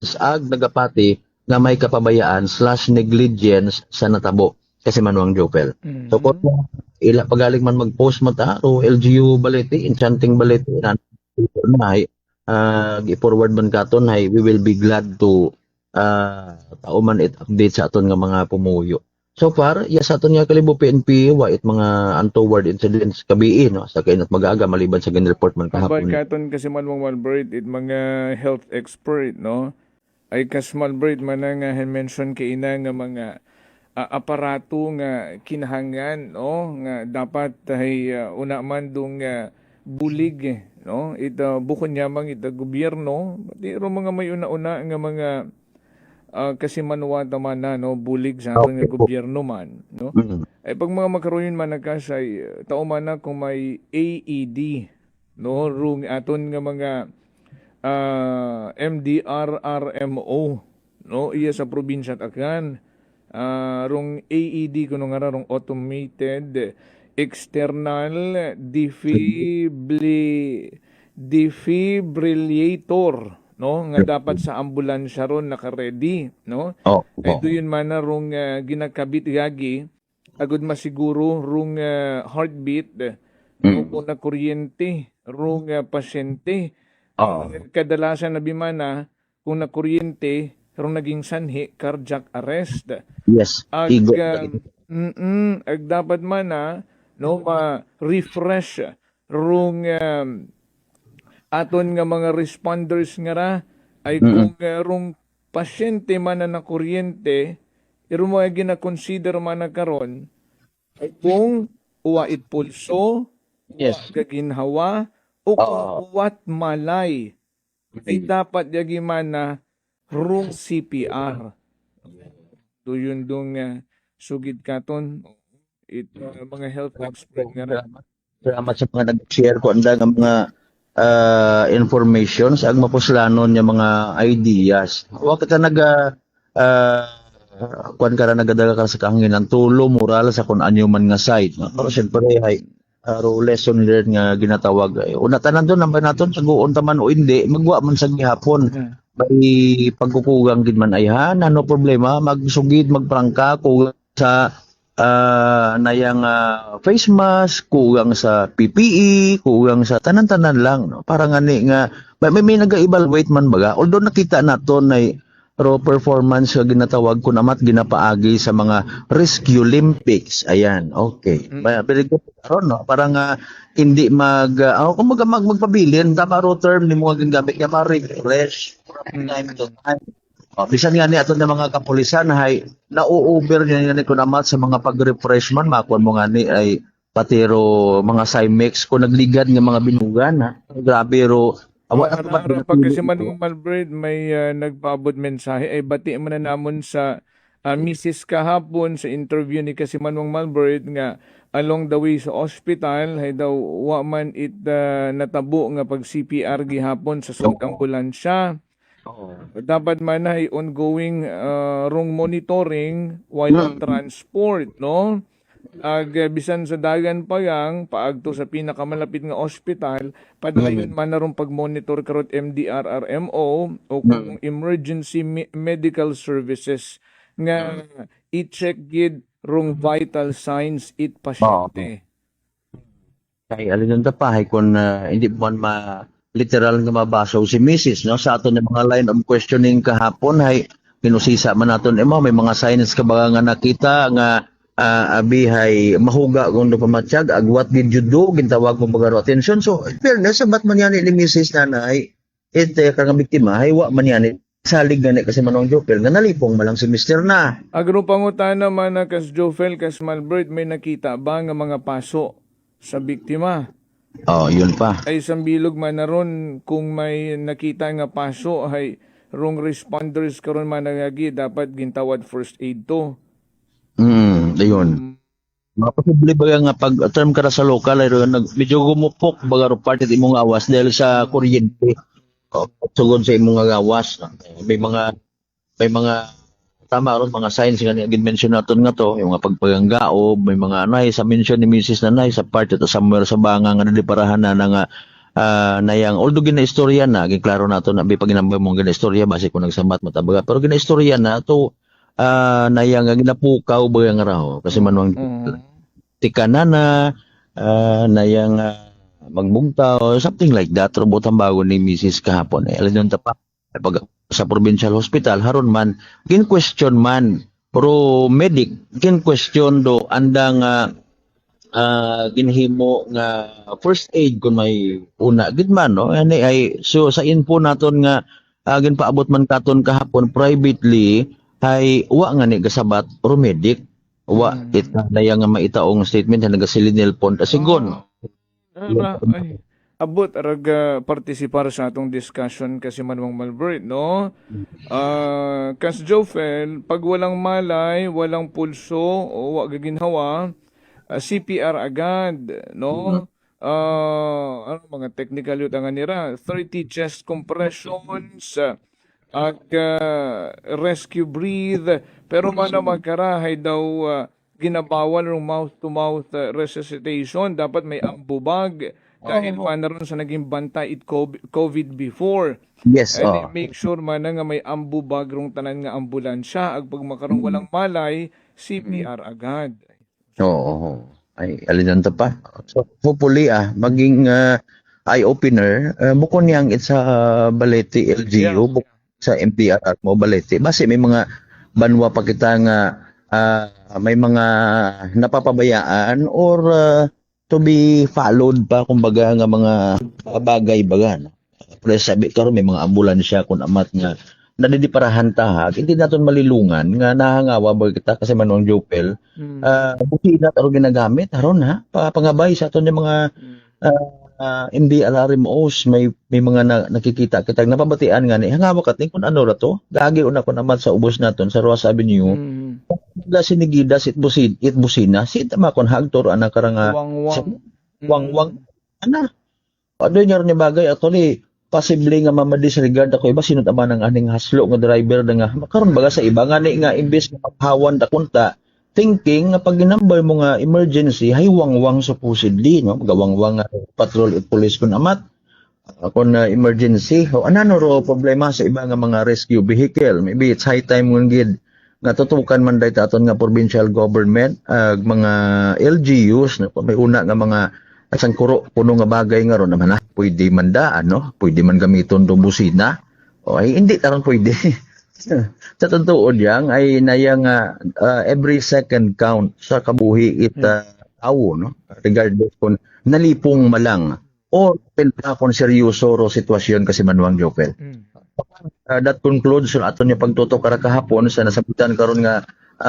ag nagapati nga may kapabayaan / negligence sa natabo kasi manuang Jopel. So kung ila pagaling man mag-post mata o LGU balete, enchanting balete na ay i-forward man katon ay we will be glad to tao man it update sa aton nga mga pumuyo. So far, yes aton nga kalibo PNP wa it mga untoward incidents kabii no sa kainat mag-aga maliban sa gin-report man Abay kahapon. katon kasi man mong Malbert it mga health expert no ay kas Malbert man nga mention kay ina nga mga aparato nga kinahangan no nga dapat ay una man dong bulig no ita bukod nyamang ita gobyerno pati ro mga may una-una nga mga kasi manuwa naman na no bulig sa aton nga gobyerno man no ay pag mga makaroon man nagkasay tao man na kung may AED no rung aton nga mga MDR-RMO no iya sa probinsya takan rung AED kuno nga rung automated external defibrillator no nga dapat sa ambulansya ron naka-ready no ay yun man na rung ginakabit gagi agud masiguro rung heartbeat no kung na kuryente rung pasyente kadalasan na bimana kung na kuryente rung naging sanhi cardiac arrest Yes. ag ag dapat man na no ma-refresh rung aton nga mga responders nga ra ay kung rung pasyente man na kuryente iro mo ay gina-consider man na karon ay kung uwait pulso Yes. kaginhawa o kung uwat malay ay dapat yagi man na rung CPR do yun dong sugid katon ito mga health expert nga ra. Salamat sa mga nag-share ko anda ng mga information sa mapuslanon yung mga ideas. Wa kita kuan ka nagadala ka sa kahanginan tulo moral sa kun anyo man nga side. Pero syempre ay lesson learned nga ginatawag. Una tanan doon naman naton sa guon taman o hindi magwa man sa gihapon. May pagkukugang gid man ay no problema magsugid magprangka kugang sa nayang face mask, kugang sa PPE, kugang sa tanan-tanan lang no. Parang ani nga may naga-evaluate man baga. Although nakita naton ay raw performance nga ginatawag ko namat ginapaagi sa mga Rescue Olympics. Ayan, okay. Very good karon no. Parang hindi kung magpabilin tama ro term ni mga gingamit nga ma-refresh time to time. Bisan nga ni ato na mga kapulisan hay na-over niya ni kunamat sa mga pag-refresh man makuan mo nga ni ay patiro mga Cymex ko nagligad nga mga binugan ha. Grabe ro pag kasi man Malbert may nagpaabot mensahe ay bati man na namon sa Mrs. kahapon sa interview ni kasi Manong Malbert nga along the way sa hospital hay daw wa man it natabo nga pag CPR gihapon sa ambulansya. Dapat man ay ongoing rung monitoring while on transport no ag bisan sa dagan pa yang paagto sa pinakamalapit nga ospital padayon man na rong pag-monitor karot MDR-RMO o kung emergency medical services nga i-check gid rung vital signs it pasyente. Kay alin ta pa hay kun hindi man literal nga mabasaw si Mrs. no sa aton mga line of questioning kahapon hay pinusisa man naton may mga signs ka ba nga nakita nga abihay mahuga kung pamatsyag agwat gid judo gintawag mo bagaro attention so fairness sabat man yan ni Mrs. nanay ite ka nga biktima hay wa man yan salig gani kasi Manong Jopel nga nalipong malang si Mr. na agro pangutana man na kas Jopel kas Malbert may nakita ba nga mga paso sa biktima? Yun pa. Ay sambilog man na ron kung may nakita nga paso ay rong responders karon man nagagi dapat gintawad first aid to. Ayun. Mga posible ba nga pag term ka sa local ay medyo gumupok baga ro part imong awas dahil sa kuryente. Sugod sa imong gawas. May mga tama ron mga signs nga gid-mention naton nga to yung mga pagpaganggaob may mga anay sa mention ni Mrs. Nanay sa part ito somewhere sa banga nga naliparahan na nga nayang although ginaistorya na giklaro nato na pag ginambay mo ginaistorya base ko nagsamat matabaga pero ginaistorya na to nayang nga ginapukaw ba nga raw kasi manuang Mm. tikanan na nayang magbungtaw something like that robot ang bago ni Mrs. kahapon alin yung tapa pag sa provincial hospital haron man gin question man pero medic gin question do andang ginhimo nga first aid kung may una gid man no ani ay so sa info naton nga ginpaabot man katon kahapon privately ay wa nga ni gasabat pero medic wa it na nga maitaong statement na nagasilid nilpon asigon Ay, abot araga partisipar sa atong discussion kasi Manwang Malbert, no? Kas Jofel, pag walang malay, walang pulso, o wa gaginhawa, CPR agad, no? Ano mga technical yun nga nira, 30 chest compressions, rescue breathe, pero mana magkarahay daw ginabawal ng mouth-to-mouth resuscitation. Dapat may ambubag dahil man ron sa naging bantay it COVID before. yes And make sure man nga may ambubag rong tanan nga ambulansya. Ag pag makarong walang malay, CPR agad. oo ay alin ta pa so hopefully maging eye-opener bukod niyang sa Balete LGU Yeah. sa MPRR mo Balete base may mga banwa pa kita nga may mga napapabayaan or to be followed pa kumbaga nga mga bagay baga no? Pero sabi karon may mga ambulansya kun amat nga nadidiparahan ta hindi naton malilungan nga nahangawa ba kita kasi manong Jopel busina taro ginagamit aron pangabay sa aton yung mga hindi alarmos may mga nakikita kita napabatian nga ni hangawa kat kun ano ra to gagi una kun amat sa ubos naton sa Roas Avenue da sinigida it busina sit ma kon hagtor ana karanga Wang-wang. wang ana ano niya ni bagay ato ni possibly nga ma-disregard ako iba sino tama ng aning haslo nga driver na nga makaron baga sa iba nga ni nga imbes nga paghawan ta kunta thinking nga pag ginambay mo nga emergency hay wang supposedly no gawangwang nga patrol at police kun amat kung emergency o anano ro problema sa iba nga mga rescue vehicle maybe it's high time ngun gid nga tutukan man dayta aton nga provincial government mga LGUs no may una nga mga sangkuro puno nga bagay nga ron naman pwede man daan no pwede man gamiton do busina o ay hindi taron pwede sa totoo diyang ay nayang every second count sa kabuhi tao no regardless kung nalipong malang o pinaka kung seryoso ro sitwasyon kasi manuang Jopel that concludes so aton yung pagtutok kara kahapon sa nasabutan karon nga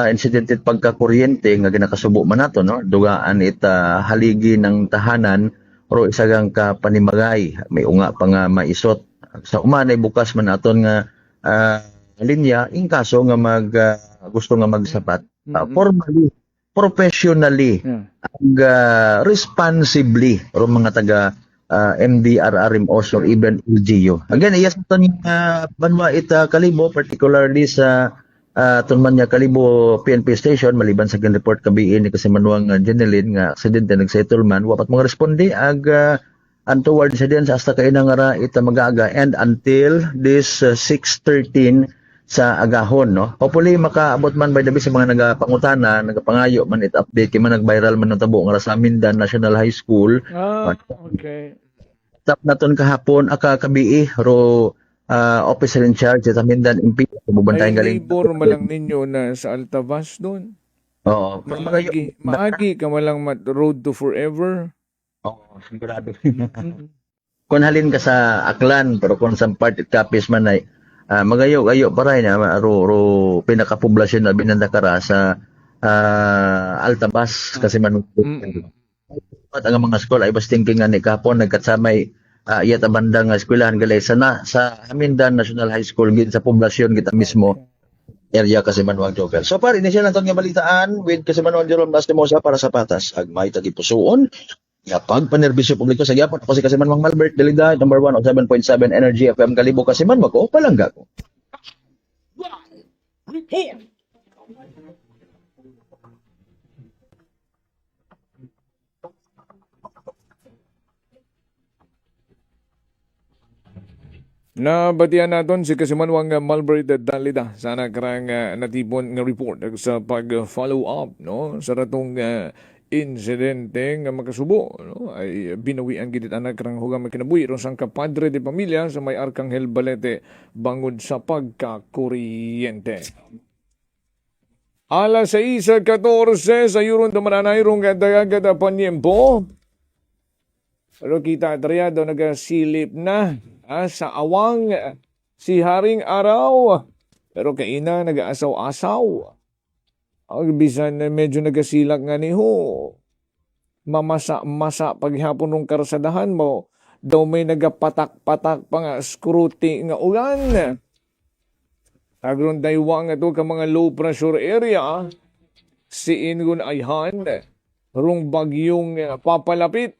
insidente pagkakuryente nga ginakasubo man nato no dugaan haligi ng tahanan ro isagang ka panimagay may unga pa nga maisot sa umanay bukas man aton nga linya in kaso nga gusto nga magsapat formally professionally ag responsibly ro mga taga MDRRMOs or even LGU again yes aton banwa Kalibo particularly sa tunman niya Kalibo PNP station maliban sa gin report kabiin ni kasi manuang Jeneline nga aksidente nagsettle man wapat mga responde ag untoward incident sa hasta kainang ara magaga and until this 6:13 sa agahon no hopefully makaabot man by the way sa mga nagapangutana nagapangayo man update kay man nag-viral man ng tabo nga sa Mindan National High School Okay. tap naton kahapon kabii ro officer in charge sa Mindan MP Ay, bubantayan galing neighbor malang ninyo na sa Altavas doon. oo Maagi ka malang road to forever. sigurado kung halin ka sa Aklan pero kung sa part it copies man ay magayo-gayo para na ro pinakapoblasyon na binandakara sa Altabas kasi man at ang mga school ay bas thinking nga ni kapon nagkatsamay iyat bandang eskwelahan galay sa Amindan National High School gid sa poblasyon kita mismo area kasi Manuang Jovel. So par inisyal naton nga balitaan with kasi Manuang Jerome Lastimosa para sa patas agmay tagipusoon nga pagpanerbisyo publiko sa gyapon ako si kasi Manuang Malbert Deligda number 1 on 7.7 Energy FM Kalibo kasi man mako palangga ko. Report. Nabatian naton si Kasimanwang Malbert Dalida sana karang natipon nga report sa pag-follow up no sa ratong insidente nga makasubo no ay binawian gid anak karang hugang kinabuhi ron sang kapadre de pamilya sa may Arcangel Balete bangod sa pagkakuryente. Alas 6:14 sa yuron dumananay rong dagagada panyempo. Pero kita atriyado nagasilip na sa awang si Haring Araw. Pero kaina nag-aasaw-asaw. Ang bisan na medyo nagasilak nga ni ho. Mamasa-masa paghapon ng karsadahan mo. Daw may nagapatak-patak pa nga skruti nga ulan. Agron daywa nga to ka mga low pressure area. Si Ingun Ayhan. Rung bagyong papalapit.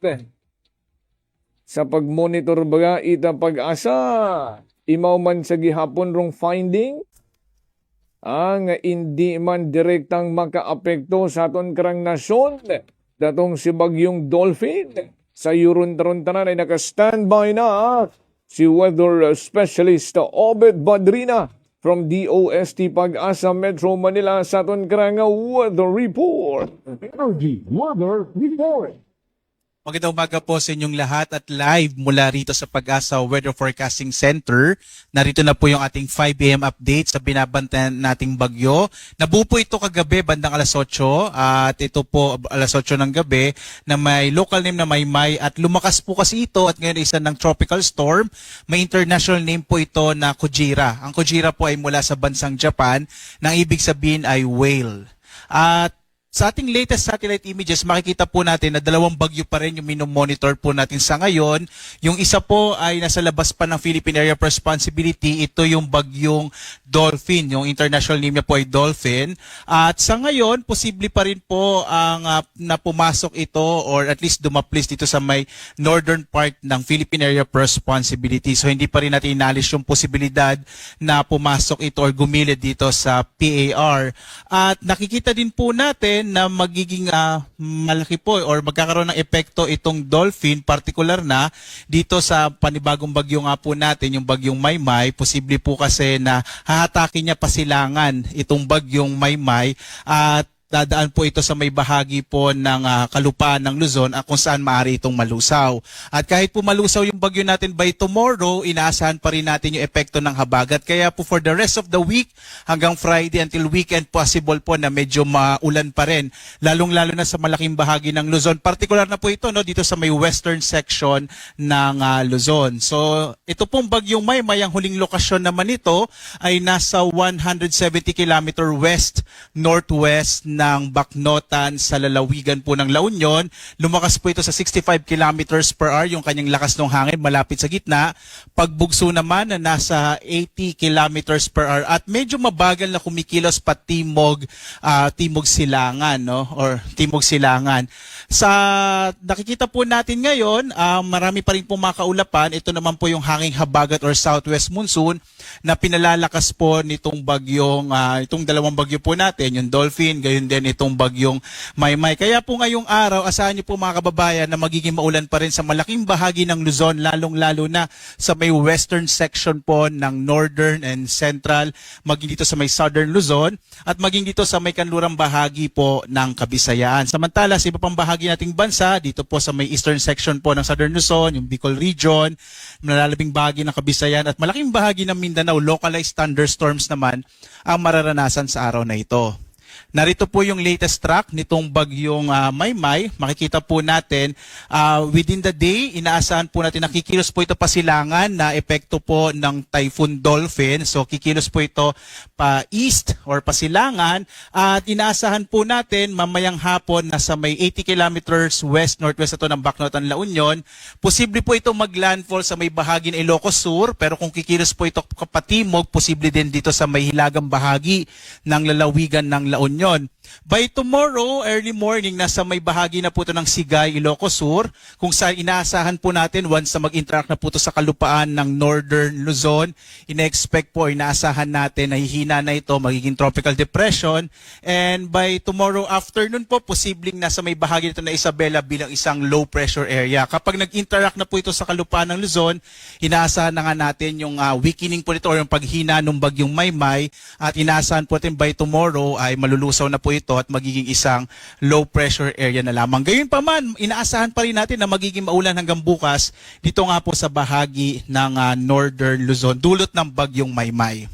Sa pag-monitor baga ita pag-asa, imaw man sa gihapon rong finding, ang hindi man direktang makaapekto sa aton karang nasyon, datong si Bagyong Dolphin. Sa yuron-taron tanan ay naka-standby na si weather specialist Obed Badrina from DOST Pag-asa Metro Manila sa aton karang weather report. Energy Weather Report. Magandang umaga po sa inyong lahat at live mula rito sa Pag-asa Weather Forecasting Center. Narito na po yung ating 5 AM update sa binabantayan nating bagyo. Nabuo po ito kagabi bandang alas 8 at ito po alas 8 ng gabi na may local name na Maymay at lumakas po kasi ito at ngayon isa ng tropical storm. May international name po ito na Kujira. Ang Kujira po ay mula sa bansang Japan na ang ibig sabihin ay whale. At sa ating latest satellite images, makikita po natin na dalawang bagyo pa rin yung minomonitor po natin sa ngayon. Yung isa po ay nasa labas pa ng Philippine Area of Responsibility. Ito yung bagyong Dolphin. Yung international name niya po ay Dolphin. At sa ngayon, posible pa rin po ang na pumasok ito or at least dumaplis dito sa may northern part ng Philippine Area of Responsibility. So hindi pa rin natin inalis yung posibilidad na pumasok ito or gumilid dito sa PAR. At nakikita din po natin na magiging malaki po or magkakaroon ng epekto itong Dolphin, particular na dito sa panibagong bagyo nga po natin, yung bagyong Maymay. Posible po kasi na hahatakin niya pasilangan itong bagyong Maymay at dadaan po ito sa may bahagi po ng kalupaan ng Luzon kung saan maaari itong malusaw. At kahit po malusaw yung bagyo natin by tomorrow, inaasahan pa rin natin yung epekto ng habagat. Kaya po for the rest of the week, hanggang Friday until weekend, possible po na medyo maulan pa rin. Lalong-lalo na sa malaking bahagi ng Luzon. Particular na po ito no, dito sa may western section ng Luzon. So ito pong bagyong Maymay, ang huling lokasyon naman ito ay nasa 170 km west-northwest ng Baknotan sa lalawigan po ng La Union. Lumakas po ito sa 65 kilometers per hour yung kanyang lakas ng hangin malapit sa gitna. Pagbugso naman na nasa 80 kilometers per hour at medyo mabagal na kumikilos pa timog silangan no or timog silangan. Sa nakikita po natin ngayon, marami pa rin po makaulapan. Ito naman po yung hanging habagat or southwest monsoon na pinalalakas po nitong bagyong itong dalawang bagyo po natin, yung Dolphin, gayon din itong bagyong Maymay. Kaya po ngayong araw, asahan niyo po mga kababayan na magiging maulan pa rin sa malaking bahagi ng Luzon, lalong-lalo na sa may western section po ng northern and central, maging dito sa may southern Luzon at maging dito sa may kanlurang bahagi po ng Kabisayaan. Samantala, sa iba pang bahagi nating bansa, dito po sa may eastern section po ng southern Luzon, yung Bicol region, malalabing bahagi ng Kabisayan at malaking bahagi ng Mindanao, localized thunderstorms naman ang mararanasan sa araw na ito. Narito po yung latest track nitong bagyong Maymay. Makikita po natin within the day, inaasahan po natin na kikilos po ito pasilangan na epekto po ng Typhoon Dolphin. So kikilos po ito pa east or pasilangan at inaasahan po natin mamayang hapon na sa may 80 kilometers west-northwest ito ng Baknotan, La Union. Posible po ito maglandfall sa may bahagi ng Ilocos Sur pero kung kikilos po ito kapatimog, posible din dito sa may hilagang bahagi ng lalawigan ng La La Union. By tomorrow, early morning, nasa may bahagi na po ito ng Sigay, Ilocos Sur, kung saan inaasahan po natin once na mag-interact na po ito sa kalupaan ng Northern Luzon, ina-expect po, inaasahan natin na hihina na ito, magiging tropical depression, and by tomorrow afternoon po, posibleng nasa may bahagi nito na Isabela bilang isang low pressure area. Kapag nag-interact na po ito sa kalupaan ng Luzon, inaasahan na nga natin yung weakening po nito or yung paghina ng bagyong Maymay, at inaasahan po natin by tomorrow ay malulusaw na po ito at magiging isang low pressure area na lamang. Gayon pa man, inaasahan pa rin natin na magiging maulan hanggang bukas dito nga po sa bahagi ng Northern Luzon, dulot ng bagyong Maymay.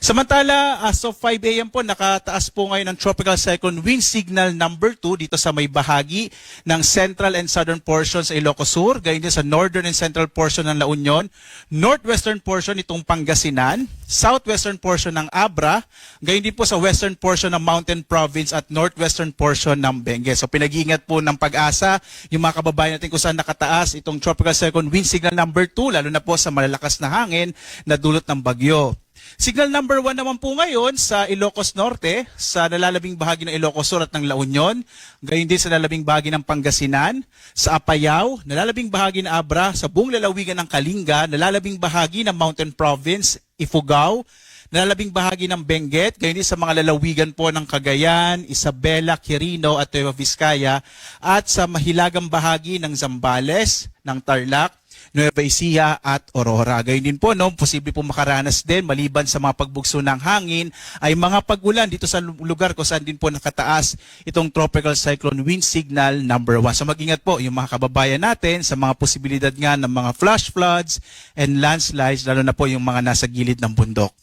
Samantala, as of 5 a.m. po, nakataas po ngayon ang Tropical Cyclone Wind Signal number 2 dito sa may bahagi ng central and southern portion sa Ilocos Sur, gayon din sa northern and central portion ng La Union, northwestern portion itong Pangasinan, southwestern portion ng Abra, gayon din po sa western portion ng Mountain Province at northwestern portion ng Benguet. So pinag-iingat po ng Pag-asa yung mga kababayan natin kung saan nakataas itong Tropical Cyclone Wind Signal number 2, lalo na po sa malalakas na hangin na dulot ng bagyo. Signal number 1 naman po ngayon sa Ilocos Norte, sa nalalabing bahagi ng Ilocos Sur at ng La Union, gayon din sa nalalabing bahagi ng Pangasinan, sa Apayao, nalalabing bahagi ng Abra, sa buong lalawigan ng Kalinga, nalalabing bahagi ng Mountain Province, Ifugao, nalalabing bahagi ng Benguet, gayon din sa mga lalawigan po ng Cagayan, Isabela, Quirino at Nueva Vizcaya, at sa mahilagang bahagi ng Zambales, ng Tarlac, Nueva Ecija at Aurora. Gayon din po, no, posible po makaranas din maliban sa mga pagbugso ng hangin ay mga pag-ulan dito sa lugar kung saan din po nakataas itong Tropical Cyclone Wind Signal number 1. So mag-ingat po yung mga kababayan natin sa mga posibilidad nga ng mga flash floods and landslides, lalo na po yung mga nasa gilid ng bundok.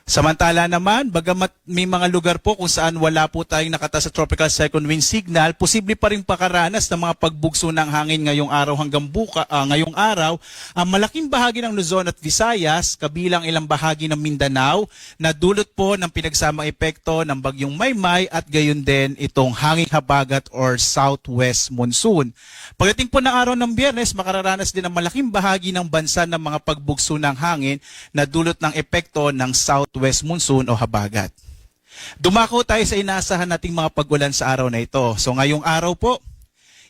Samantala naman, bagamat may mga lugar po kung saan wala po tayong nakataas sa Tropical Cyclone Wind Signal, posible pa rin pakaranas ng mga pagbugso ng hangin ngayong araw hanggang ngayong araw. Ang malaking bahagi ng Luzon at Visayas, kabilang ilang bahagi ng Mindanao, na dulot po ng pinagsamang epekto ng bagyong Maymay at gayon din itong hanging habagat or southwest monsoon. Pagdating po ng araw ng Biyernes, makararanas din ang malaking bahagi ng bansa ng mga pagbugso ng hangin na dulot ng epekto ng southwest monsoon o habagat. Dumako tayo sa inaasahan nating mga pag-ulan sa araw na ito. So ngayong araw po,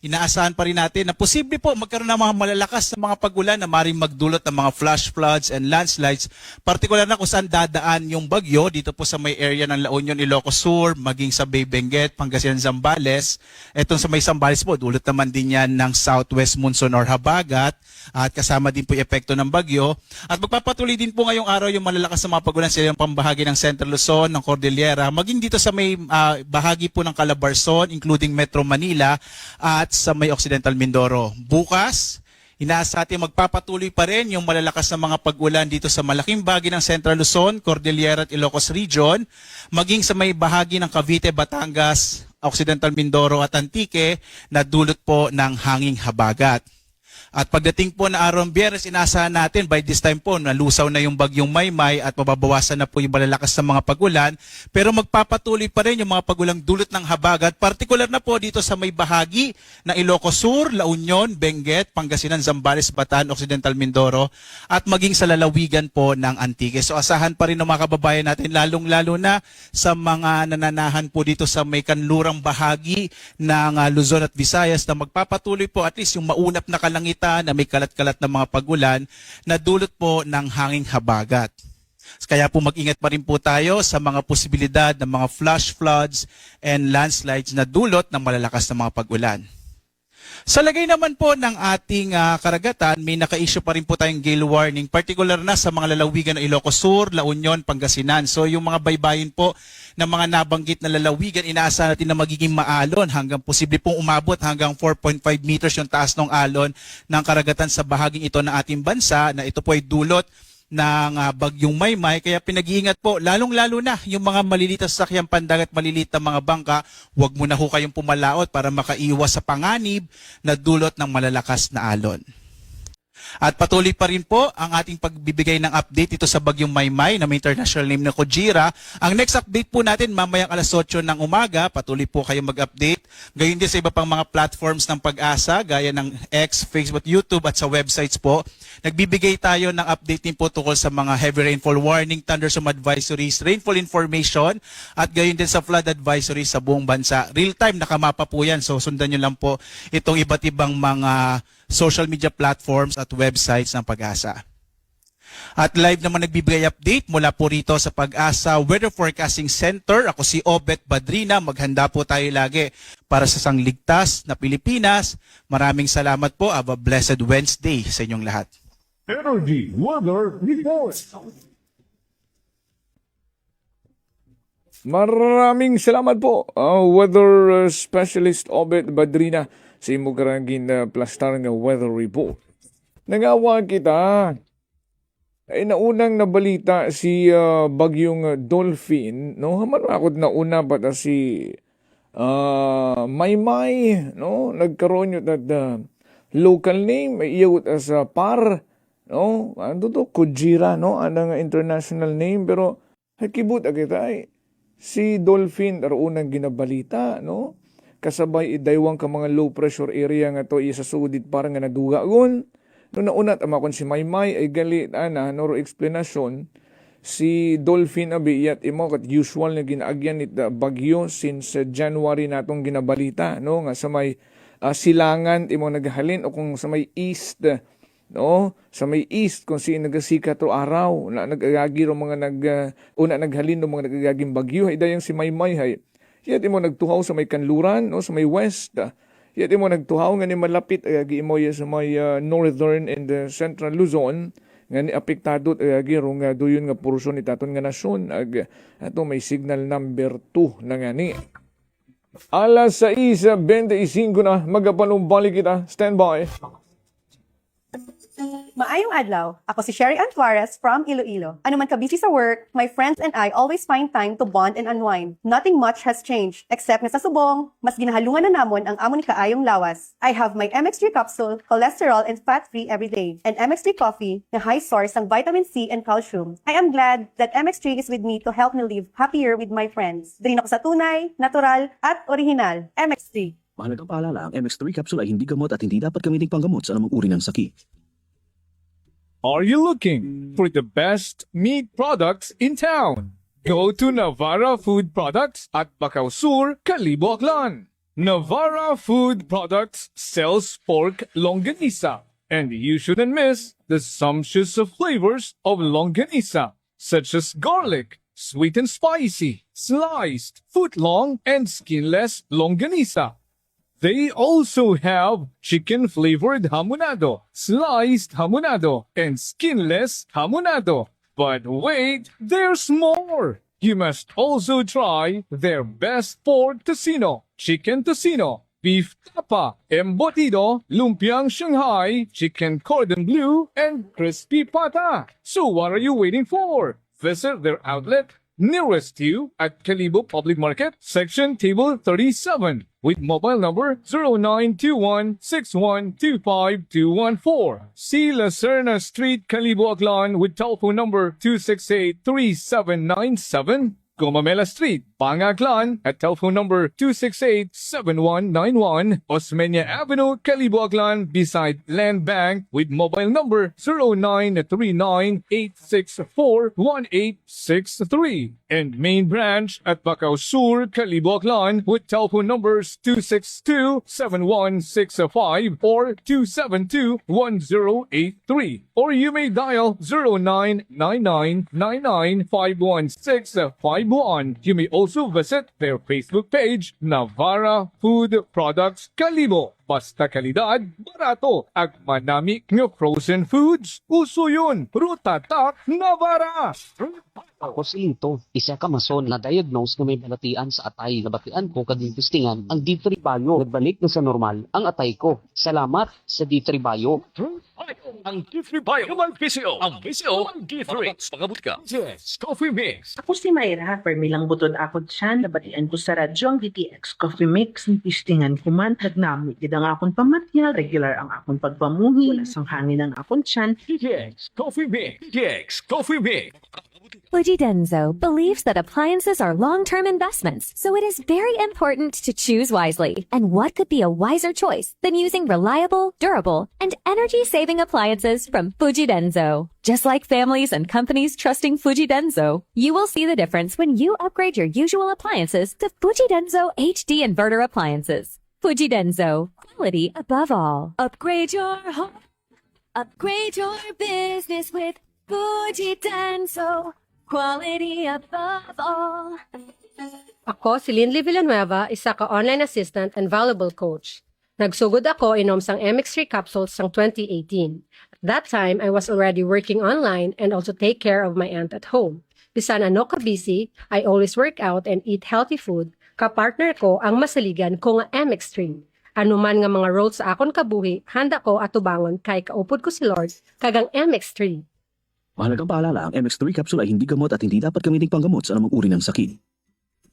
inaasahan pa rin natin na posible po magkaroon ng mga malalakas na mga pag-ulan na maaaring magdulot ng mga flash floods and landslides, partikular na kung saan dadaan yung bagyo dito po sa may area ng La Union, Ilocos Sur, maging sa Bay Benguet, Pangasinan, Zambales. Etong sa may Zambales po, dulot naman din yan ng southwest monsoon or habagat at kasama din po yung epekto ng bagyo. At magpapatuloy din po ngayong araw yung malalakas na mga pag-ulan sa ilang pambahagi ng Central Luzon, ng Cordillera, maging dito sa may bahagi po ng Calabarzon, including Metro Manila at sa may Occidental Mindoro. Bukas, inaasahan natin magpapatuloy pa rin yung malalakas na mga pag-ulan dito sa malaking bahagi ng Central Luzon, Cordillera at Ilocos Region, maging sa may bahagi ng Cavite, Batangas, Occidental Mindoro at Antique na dulot po ng hanging habagat. At pagdating po na araw ng Biyernes, inaasahan natin by this time po nalusaw na yung bagyong Maymay at mababawasan na po yung malalakas na mga pag-ulan. Pero magpapatuloy pa rin yung mga pag-ulang dulot ng habagat, partikular na po dito sa may bahagi ng Ilocos Sur, La Union, Benguet, Pangasinan, Zambales, Bataan, Occidental Mindoro at maging sa lalawigan po ng Antique. So asahan pa rin ng mga kababayan natin, lalong-lalo na sa mga nananahan po dito sa may kanlurang bahagi ng Luzon at Visayas na magpapatuloy po at least yung maunap na kalangitan na may kalat-kalat na mga pag-ulan na dulot po ng hanging habagat. Kaya po mag-ingat pa rin po tayo sa mga posibilidad ng mga flash floods and landslides na dulot ng malalakas na mga pag-ulan. Sa lagay naman po ng ating karagatan, may naka-issue pa rin po tayong gale warning, particular na sa mga lalawigan ng Ilocos Sur, La Union, Pangasinan. So yung mga baybayin po ng mga nabanggit na lalawigan, inaasahan natin na magiging maalon hanggang posible pong umabot hanggang 4.5 meters yung taas ng alon ng karagatan sa bahaging ito ng ating bansa na ito po ay dulot ng bagyong Maymay. Kaya pinag-iingat po, lalong-lalo na yung mga maliliit na sasakyang pandagat, maliliit na mga bangka, huwag mo na ho kayong pumalaot para makaiwas sa panganib na dulot ng malalakas na alon. At patuloy pa rin po ang ating pagbibigay ng update dito sa Bagyong Maymay na may international name na Kojira. Ang next update po natin mamayang alas 8 ng umaga. Patuloy po kayo mag-update. Gayon din sa iba pang mga platforms ng Pag-asa gaya ng X, Facebook, YouTube at sa websites po. Nagbibigay tayo ng update din po tungkol sa mga heavy rainfall warning, thunderstorm advisories, rainfall information at gayon din sa flood advisories sa buong bansa. Real time nakamapa po yan. So sundan nyo lang po itong iba't ibang mga social media platforms at websites ng Pag-asa. At live naman nagbibigay update mula po rito sa Pag-asa Weather Forecasting Center. Ako si Obet Badrina. Maghanda po tayo lagi para sa sangligtas na Pilipinas. Maraming salamat po. Have a blessed Wednesday sa inyong lahat. Energy Weather Report. Maraming salamat po, Weather Specialist Obet Badrina sa imo karangin plastar nga weather report. Nangawa kita, ay naunang nabalita si Bagyong Dolphin, no? Haman ako nauna pa si Maymay, no? Nagkaroon yun at local name, iyawot as par, no? Ano to? Kojira, no? Ano nga international name, pero hakibut kita ay si Dolphin unang ginabalita, no? Kasabay idaywang ka mga low pressure area nga to isa sudit parang nga nadugagon. No naunat amakon si Maymay ay galit ana noro explanation si Dolphin abi yat imo kat usual na ginaagyan it bagyo since January natong ginabalita, no? Nga sa may silangan imo naghalin o kung sa may east, no, sa may east kung si nagasika to araw na nagagagi ro mga una naghalin no mga nagagaging bagyo idayang si Maymay hay yat imo nagtuhaw sa may kanluran no sa may west yat imo nagtuhaw nga ni malapit agagi imo sa may northern and central Luzon nga ni apektado agagi ro nga duyon nga porsyon ni taton nga nasyon ato may signal number 2 na nga ni alas 6:25 na magapanumbalik kita standby. Maayong adlaw. Ako si Sherry Ann Flores from Iloilo. Ano man ka busy sa work, my friends and I always find time to bond and unwind. Nothing much has changed, except na sa subong, mas ginahalungan na namon ang amon kaayong lawas. I have my MX3 capsule, cholesterol and fat-free every day, and MX3 coffee na high source ng vitamin C and calcium. I am glad that MX3 is with me to help me live happier with my friends. Drin ako sa tunay, natural, at original. MX3. Mahalagang paalala, ang MX3 capsule ay hindi gamot at hindi dapat gamitin panggamot sa anumang uri ng sakit. Are you looking for the best meat products in town? Go to Navara Food Products at Bacau Sur, Calibo, Aklan. Navara Food Products sells pork longanisa, and you shouldn't miss the sumptuous flavors of longanisa, such as garlic, sweet and spicy, sliced, foot-long, and skinless longanisa. They also have chicken-flavored hamonado, sliced hamonado, and skinless hamonado. But wait, there's more! You must also try their best pork tocino, chicken tocino, beef tapa, embutido, lumpiang Shanghai, chicken cordon bleu, and crispy pata. So what are you waiting for? Visit their outlet nearest you at Calibo Public Market, Section Table 37, with mobile number 0921-6125-214. See Lacerna Street, Calibo, Aklan with telephone number 268-3797. Gomamela Street, Pangaklan at telephone number 268-7191. Osmeña Avenue, Calibo, Aklan beside Land Bank with mobile number 0939-864-1863. And main branch at Bacau Sur, Calibo, Aklan with telephone numbers 262-7165 or 272-1083. Or you may dial 0999-99-51651. You may also visit their Facebook page, Navara Food Products Calibo. Basta kalidad, barato, ag manami ng frozen foods. Uso yun, Rutatak Navara. Ako si Lito, isa ka mason na diagnose na may balatian sa atay. Nabatian ko kadintistingan ang D3 Bio. Nagbalik na sa normal ang atay ko. Salamat sa D3 Bio. ang D3 Bio, naman PCO, ang PCO, ang D3. Pangabot ka. Yes, Coffee Mix. Ako si Mayra, permilang butod ako dyan, nabatian ko sa radyo ang DTX Coffee Mix, nistingan ko man, nagnami, ang akong pamatyal, regular ang akong pagpamuhi, wala sang hangin ang akong tiyan, DTX Coffee Mix. DTX Coffee Mix. Fujidenzo believes that appliances are long-term investments, so it is very important to choose wisely. And what could be a wiser choice than using reliable, durable, and energy-saving appliances from Fujidenzo? Just like families and companies trusting Fujidenzo, you will see the difference when you upgrade your usual appliances to Fujidenzo HD inverter appliances. Fujidenzo, quality above all. Upgrade your home. Upgrade your business with Fujidenzo, quality above all. Ako si Linley Villanueva, isa ka online assistant and valuable coach. Nagsugod ako inom sang MX3 capsules sang 2018. At that time, I was already working online and also take care of my aunt at home. Bisan ano ka busy, I always work out and eat healthy food. Kapartner ko ang masaligan ko nga MX3. Ano man nga mga roles sa akon kabuhi, handa ko atubangon kay kaupod ko si Lord kagang MX3. Mahalagang paalala, ang MX3 capsule ay hindi gamot at hindi dapat gamitin panggamot sa anumang uri ng sakit.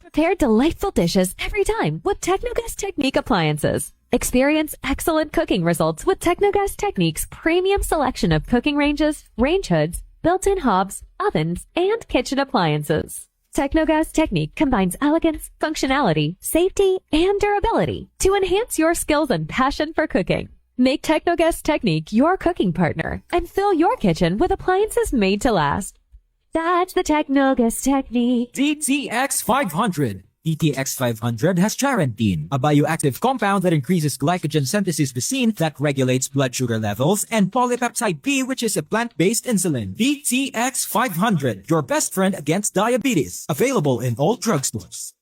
Prepare delightful dishes every time with Technogas Technique appliances. Experience excellent cooking results with Technogas Technique's premium selection of cooking ranges, range hoods, built-in hobs, ovens, and kitchen appliances. Technogas Technique combines elegance, functionality, safety, and durability to enhance your skills and passion for cooking. Make Technogas Technique your cooking partner and fill your kitchen with appliances made to last. That's the Technogas Technique. DTX 500. DTX 500 has Charantine, a bioactive compound that increases glycogen synthesis vacine that regulates blood sugar levels, and polypeptide P, which is a plant-based insulin. DTX 500, your best friend against diabetes. Available in all drugstores.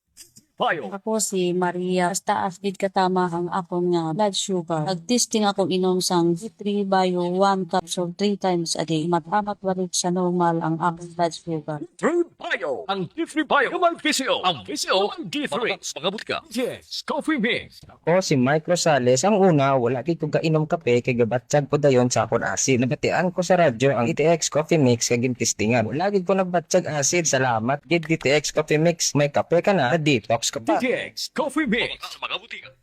Bio. Ako si Maria. Basta after katama ang akong nga blood sugar. Nag-testing akong inom sang D3 Bio 1 capsule 3 times a day. Matamat walit sa normal ang akong blood sugar. D3 Bio, ang D3 Bio, naman PCO, ang PCO, ang D3. Pangabot ka. Yes, Coffee Mix. Ako si Mike Rosales. Ang una, wala kay kong kainom kape kay gabatsag po dayon sa akon acid. Nabatian ko sa radyo ang DTX Coffee Mix kay gintistingan. Wala gid ko nagbatsag acid. Salamat gid DTX Coffee Mix. May kape ka na, detox ka pa. DTX Coffee Mix. Mga butika.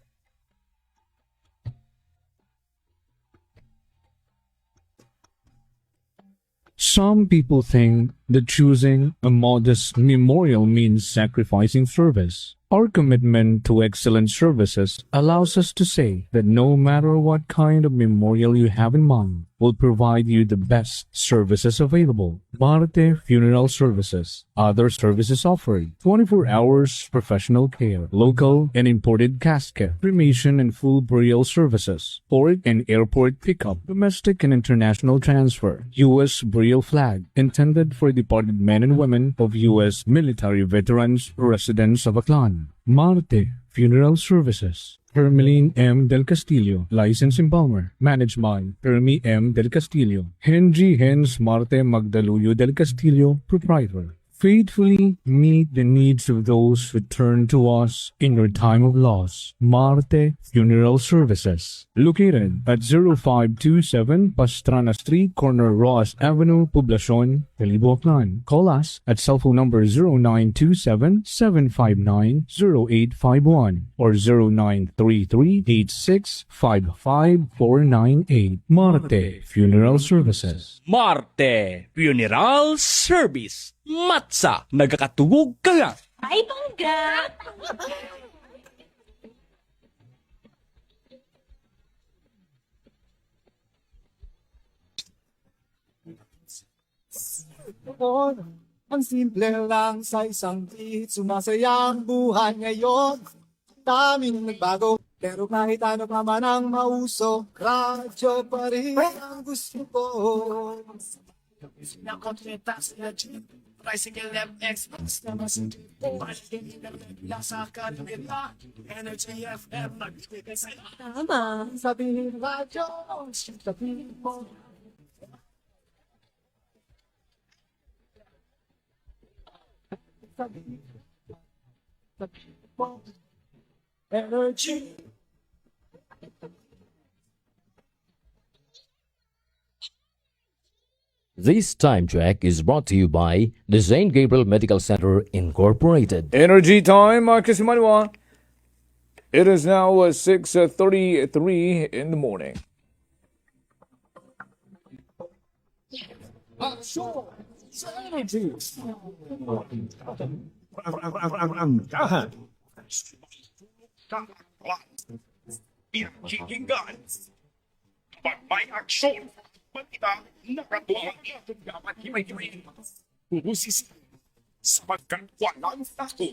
Some people think that choosing a modest memorial means sacrificing service. Our commitment to excellent services allows us to say that no matter what kind of memorial you have in mind, we'll provide you the best services available. Marte Funeral Services. Other services offered: 24 hours professional care, local and imported casket, cremation and full burial services, port and airport pickup, domestic and international transfer, U.S. burial flag, intended for departed men and women of U.S. military veterans residents of Aklan. Marte Funeral Services. Hermeline M. Del Castillo, Licensed Embalmer. Managed by Hermie M. Del Castillo. Henry Hens Marte Magdaluyo Del Castillo, Proprietor. Faithfully meet the needs of those who turn to us in your time of loss. Marte Funeral Services. Located at 0527 Pastrana Street, corner Ross Avenue, Poblacion, Calibo, Aklan. Call us at cell phone number 0927-759-0851 or 0933-8655-498. Marte Funeral Services. Marte Funeral Service. Matsa, nagkakatugog ka nga. Ay, bangga! Ang simple lang sa isang beat, sumasayang buhay ngayon. Daming nagbago, pero kahit ano pa man ang mauso, radyo pa rin ang gusto ko. Tricycle MX, basta masindi po. Lasa ka nila, Energy FM, nagbibigay sa'yo. Tama. Sabihin radyo, sabihin mo. Sabihin mo. Energy. This time check is brought to you by the St. Gabriel Medical Center Incorporated. Energy time, mga kasimanwa. It is now 6:33 in the morning. Pinakikinggan. Pag may aksyon, magkita nakatuwa ang dapat himay-himay. Pusisi sapagkat walang tako.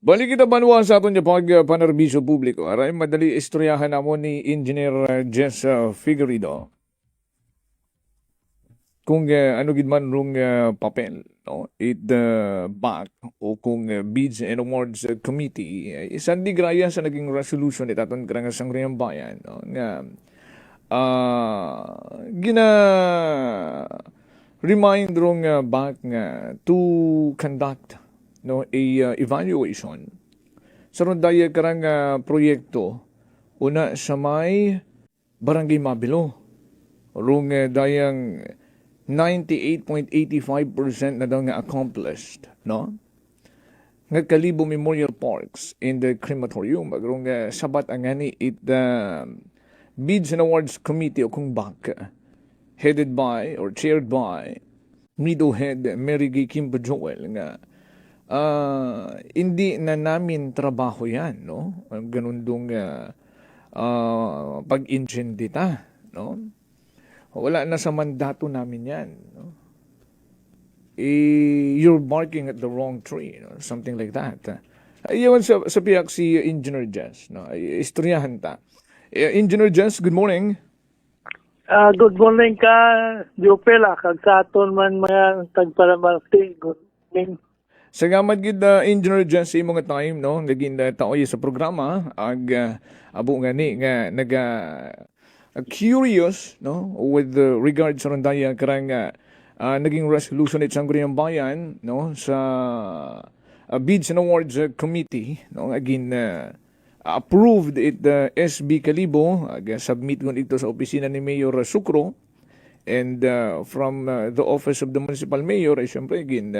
Balik kita banwa sa aton niya pagpanerbisyo publiko. Aray, madali istoryahan namo ni Engineer Jess Figueredo. Kung ano gid man rung papel, no? It back o kung Bids and Awards Committee, isang digraya sa naging resolution ito aton karang sangguniang bayan, no? Nga gina remind rung back nga to conduct, no, a evaluation sa rundaya karang proyekto una sa may Barangay Mabilo rung dayang 98.85% na daw nga accomplished, no? Nga Kalibo Memorial Parks in the crematorium agrong sabat ang ani it Bids and Awards Committee o kung BAC, headed by or chaired by Middle Head Mary Gay Kimba Joel nga hindi na namin trabaho yan, no? Ganun dong pag-ingendita, no? Wala na sa mandato namin yan, no? You're barking at the wrong tree, no? Something like that. Iyawan sa piyak si Engineer Jess, no? Istoryahan ta. Engineer Jess, good morning. Good morning ka, Diopela, kag sa aton man mga tagpalamalti. Good morning. Salamat gid Engineer Jess sa imong time, no? Naging taoy sa programa ag abo nga ni nga naga curious, no, with regards sa rondaya karang naging resolution at sangguniang bayan, no, sa Bids and Awards Committee, no, again approved it SB Kalibo, submit ko ito sa opisina ni Mayor Sucro, and from the office of the municipal mayor ay syempre again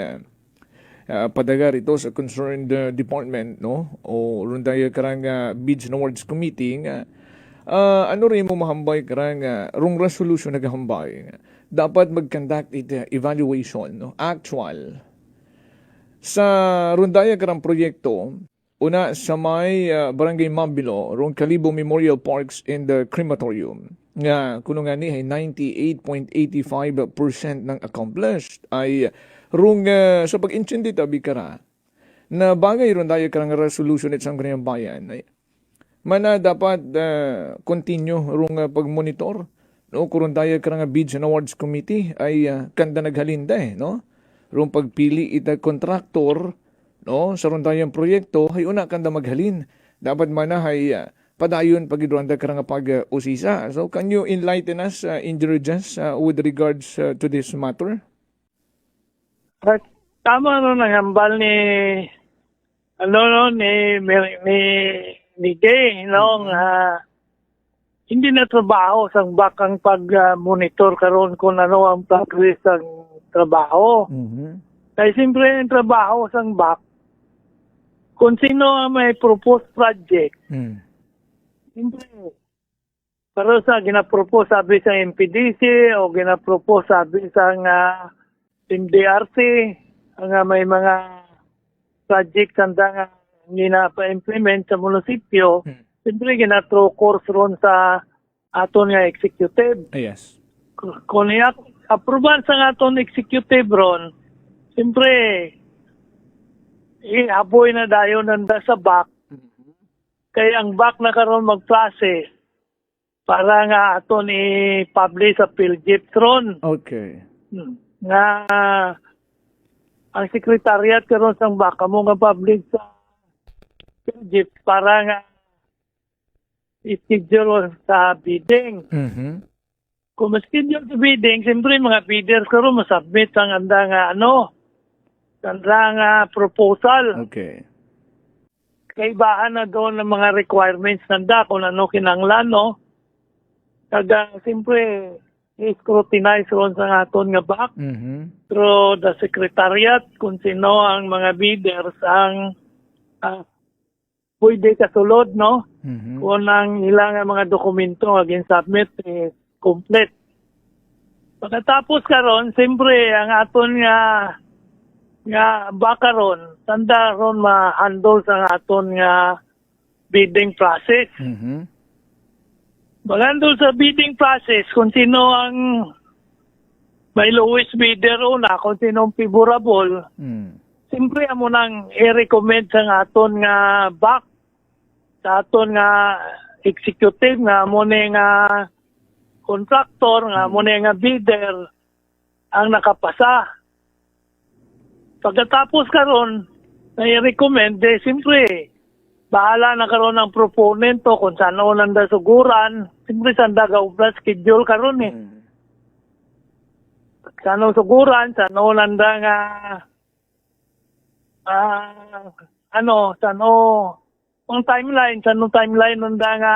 padagar ito sa concerned department, no, o rondaya karang Bids and Awards Committee nga ano rin mo mahambay karang rung resolution naghambay dapat mag-conduct evaluation, no, actual sa rundaya karang proyekto una sa may Barangay Mabilo rung Kalibo Memorial Parks in the crematorium nga kuno nga ni ay 98.85% ng accomplished ay rung sa pag-intindi tabi kara na bagay rundaya karang resolution at sangguniang bayan ay mana dapat continue rung pag-monitor, no, kung tayo karang Bids and Awards Committee ay kanda naghalinda, no, rung pagpili ita kontraktor, no, sa rung tayong proyekto ay una kanda maghalin dapat mana ay padayon pagidranda karang pag-usisa. So can you enlighten us, Engineer Jess, with regards to this matter? Tama no nanghambal ni ni Gay, no, hindi na trabaho sang bakang pag-monitor karon kung ano ang progress ng trabaho. Kaya siyempre ang trabaho sang bak, kung sino ang may proposed project, siyempre, pero sa ginapropose sabi sa MPDC o ginapropose sabi sa MDRC, ang may mga project handa hindi na pa-implement sa munisipyo, siyempre ginatro course ron sa aton nga executive. Yes. Kung approval sa aton executive ron, siyempre haboy na dayon nanda sa back. Kaya ang back na karon mag-process para nga aton i-publish sa PhilJIP ron. Okay. Nga ang sekretariat karon sang back amo nga publish sa PhilJIP para nga i-schedule sa bidding. Kung ma-schedule sa bidding, siyempre mga bidders karon masubmit ang anda nga proposal. Okay. Kaibahan na doon ng mga requirements nanda kung ano kinanglan, no? Kaga, siyempre, i-scrutinize ron sa aton nga back. Through the secretariat, kung sino ang mga bidders ang pwede kasulod, no? Kung ang ilang mga dokumento aging submit, complete. Pagkatapos karon, siyempre, ang aton nga baka ron, tanda ron ma-handle sa aton nga bidding process. Magandol sa bidding process, kung sino ang may lowest bidder una, kung sino ang favorable, siyempre amo nang i-recommend sa aton nga back, sa aton nga executive nga mo nga contractor nga mo nga bidder ang nakapasa. Pagkatapos karon, i-recommend, siyempre, bahala na karon ang proponent to kung saan nanda suguran. Siyempre, saan daga schedule karon eh. Saan suguran, saan nanda nga saan ang timeline, saan timeline nanda nga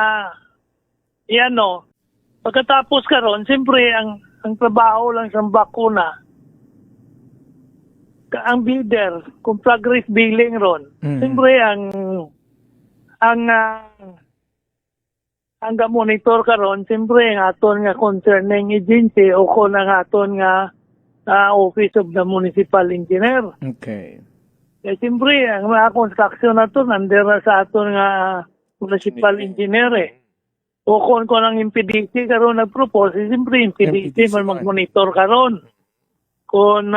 iano. Pagkatapos karon, siyempre, ang trabaho lang sa bakuna, ang bidder, kung progress billing ron, siyempre, ang monitor karon siyempre ang aton nga concerning agency o kung ang aton nga Office of the Municipal Engineer. Okay. Siyempre, ang mga construction na to nandiyan sa aton nga Municipal Engineer eh. O kung ang MPDC karon nag-propose, siyempre MPDC man mag-monitor karon. Kung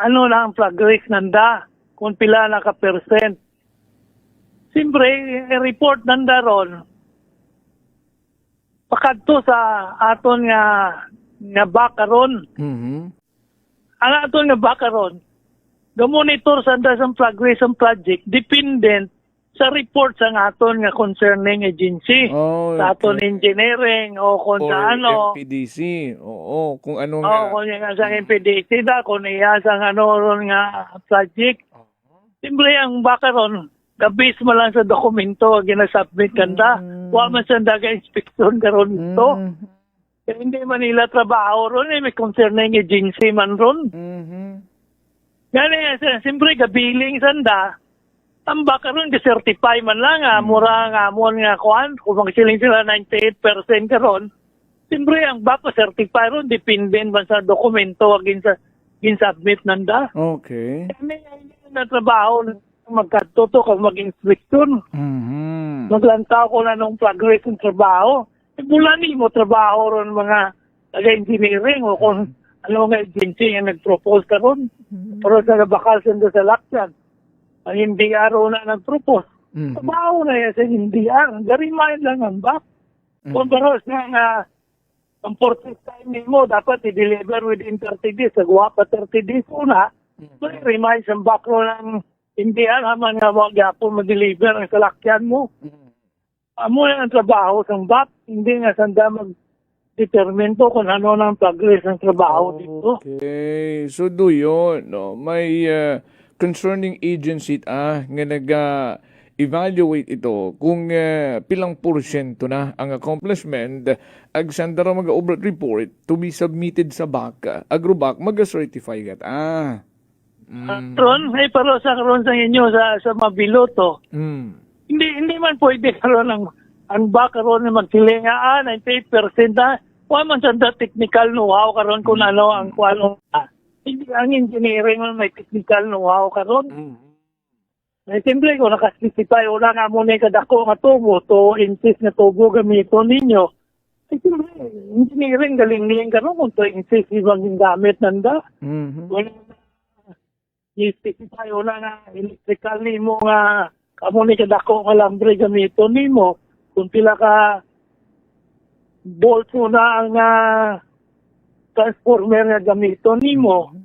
ano lang ang progress nanda, kung pila na ka-percent. Siyempre, report nanda ron, pakadto sa aton nga bakaron. Ang aton nga bakaron, ga-monitor sanda sa progress ng project, dependent sa report sa aton nga concerning agency. Sa aton engineering o kung sa ano. MPDC. Oo, kung ano nga. Kung nga sa MPDC da, kung iya sa ron nga project. Siyempre, ang bakaron, kabis mo lang sa dokumento ginasubmit kanda. Wa man sa daga-inspeksyon karon ito. Kaya hindi man nila trabaho ron, may concerning agency man ron. Gani, siyempre, kabiling sanda, ang baka ron, certify man lang, mura nga mo nga kuhan, kung magsiling sila 98% karon, siyempre, ang baka certify ron, dependent man sa dokumento gin-submit nanda. Okay. Kaya na trabaho, magkatuto kung mag-inspeksyon. Maglantaw ko na nung progress ng trabaho. Mula ni mo trabaho ron mga taga-engineering o kung ano nga agency nga nag-propose ka ron. Pero sa bakal sa lakyan. Ang hindi araw na nag-propose. Trabaho na yan sa hindi araw. Garimayan lang ang back. Kung baros nga ang purchase time mo dapat i-deliver within 30 days. Sagwa pa 30 days una. So, i-remind sa back ro ng hindi haman nga mag-apon mag-deliver ang salakyan mo. Amo na ang trabaho sa back. Hindi nga sanda mag-determine to kung ano na ang progress ng trabaho dito. Okay. So, do yun. No? May concerning agency nga nag-evaluate ito kung pilang porsyento na ang accomplishment ag sanda ra mag-overall report to be submitted sa BAC. Agrobak mag-certify kat. Ron, pero sa karon sa inyo sa mabiloto. Hindi man pwede karon ang BAC karon na magsiling 98% na. Wa man sanda technical know-how karon kung ano ang kuano. Hindi ang engineering man may technical know-how karon. Siyempre, kung nakaspecify, wala nga muna kadako nga tubo, to inches na tubo gamiton ninyo. Siyempre, engineering galing niyan karon kung to inches ibang yung gamit nanda. Wala i-specify, wala nga electrical ni mo nga kamo ni kadako nga lambre gamiton nimo. Kung pila ka bolt mo na ang transformer nga gamiton nimo.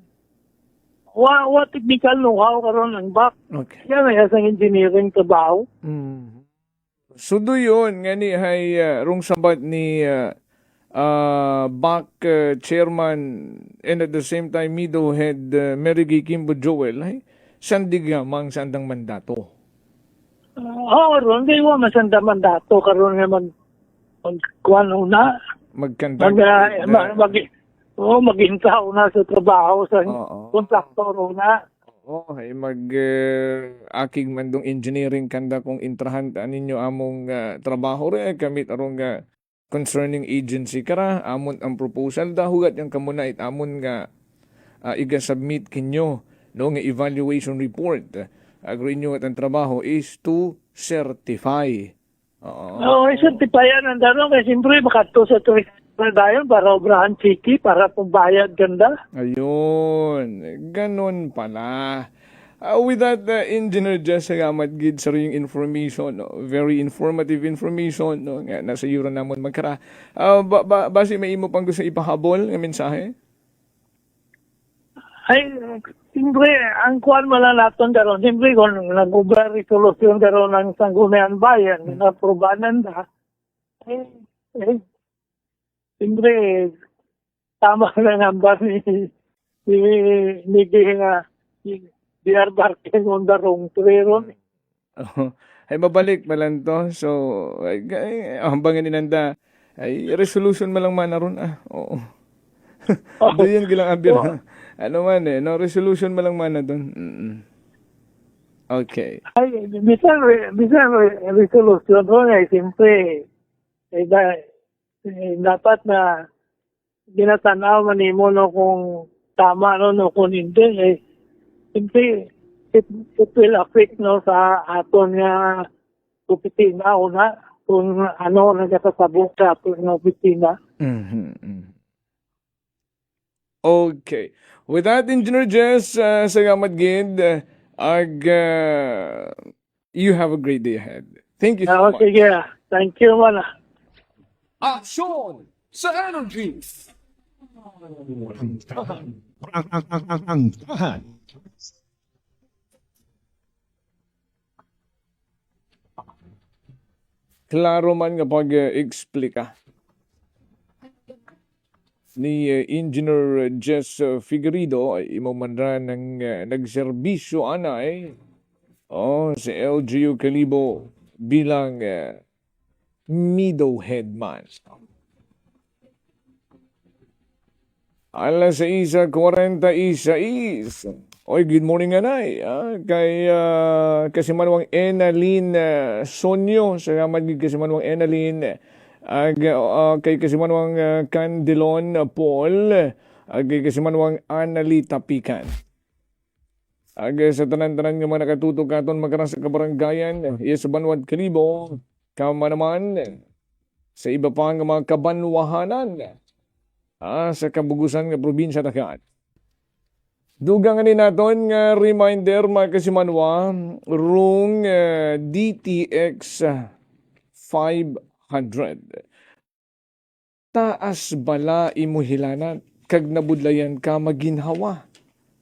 Wa technical know-how karon ang BAC. Okay. Yan ay asang engineering trabaho. So do yun nga ni hay rong sabat ni BAC chairman and at the same time Mido head Mary Gay Kimbo Joel ay sandig nga mang sandang mandato. Ron, di wa masanda mandato karon nga magkuhan una. Magkanta. Magintaw na sa trabaho sa Oo. kontraktor una. Oo, ay aking mandong engineering kanda kung intrahan ta ninyo among trabaho re kamit arong concerning agency kara amon ang proposal da hugat yang kamuna it amon nga iga-submit kinyo no nga evaluation report. Agree nyo at ang trabaho is to certify. Oo. Certifyan ang darong kasi siyempre makato sa tuwing dayon para obrahan city para pumbayad ganda. Ayun, ganun pala. With that, Engineer Jess, salamat gid sa yung information. No? Very informative information. No? Nga, nasa euro namon magkara. Basi may imo pang gusto ipahabol ng mensahe? Ay, siyempre, ang kuhan mo lang natin daron. Siyempre, kung nag-ubra resolusyon daron ng Sangguniang Bayan, na-aprobanan na, siyempre, tama na number ni D.R. Barking on the wrong trail. Ay mabalik malang to. So, hambang inanda, ay resolution malang manaron. Oo. Doon gilang abir. Ano man no? Resolution malang mana doon. Okay. Ay, bisan resolution doon ay siyempre, dapat na ginatanaw man mo no kung tama no kung hindi siyempre it will affect no sa aton nga opisina una kung ano nagkasabot sa aton nga opisina. Okay. With that, Engineer Jess, salamat gid. You have a great day ahead. Thank you so much. Sige, thank you man. Action sa energy. Klaro man nga pag-explika ni Engineer Jess Figueredo ay imamanra ng nagserbisyo anay sa LGU Kalibo bilang Mido Headman. Alas 6:46. Oy, good morning anay. Kay Kasimanwang Enalyn Sonyo, salamat gid Kasimanwang Enalyn. Kay Kasimanwang Candelon Paul, kay Kasimanwang Analita Pican. Sa tanan-tanan nga mga nakatutok katon magkaroon sa kabaranggayan, sa Banwad Kalibo, kama naman sa iba pa nga mga kabanwahanan sa kabugusan nga probinsya Takat. Dugang ni naton nga reminder mga Kasimanwa, rung DTX 500. Taas bala imuhilanan, kag nabudlayan ka maginhawa.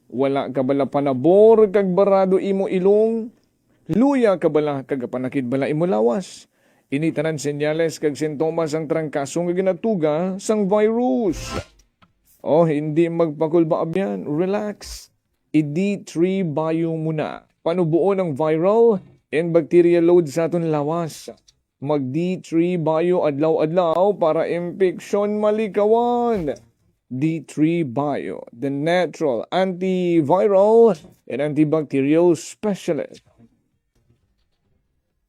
Wala ka bala panabor, kag barado imo ilong. Luya ka bala, kag panakid bala imo lawas. Initanan senyales kag sintomas ang trangkasong nga ginatuga sang virus. Hindi magpakulba abyan, relax. I-D3 bio muna. Panubuo ng viral and bacteria load sa aton lawas. Mag-D3 bio adlaw-adlaw para infeksyon malikawan. D3 bio, the natural antiviral and antibacterial specialist.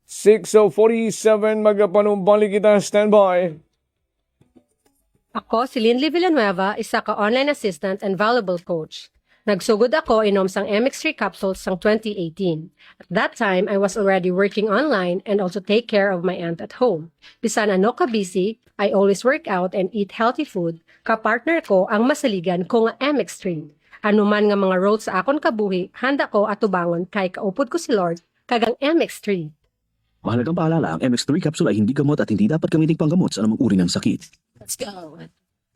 6:47 magapanumbalik kita, standby. Ako si Linley Villanueva, isa ka online assistant and valuable coach. Nagsugod ako inom sang MX3 capsules sang 2018. At that time, I was already working online and also take care of my aunt at home. Bisan ano ka busy, I always work out and eat healthy food. Kapartner ko ang masaligan ko nga MX3. Ano man nga mga roles sa akon kabuhi, handa ko atubangon kay kaupod ko si Lord kagang MX3. Mahalagang paalala, ang MX3 capsule ay hindi gamot at hindi dapat gamitin panggamot sa anumang uri ng sakit. Let's go.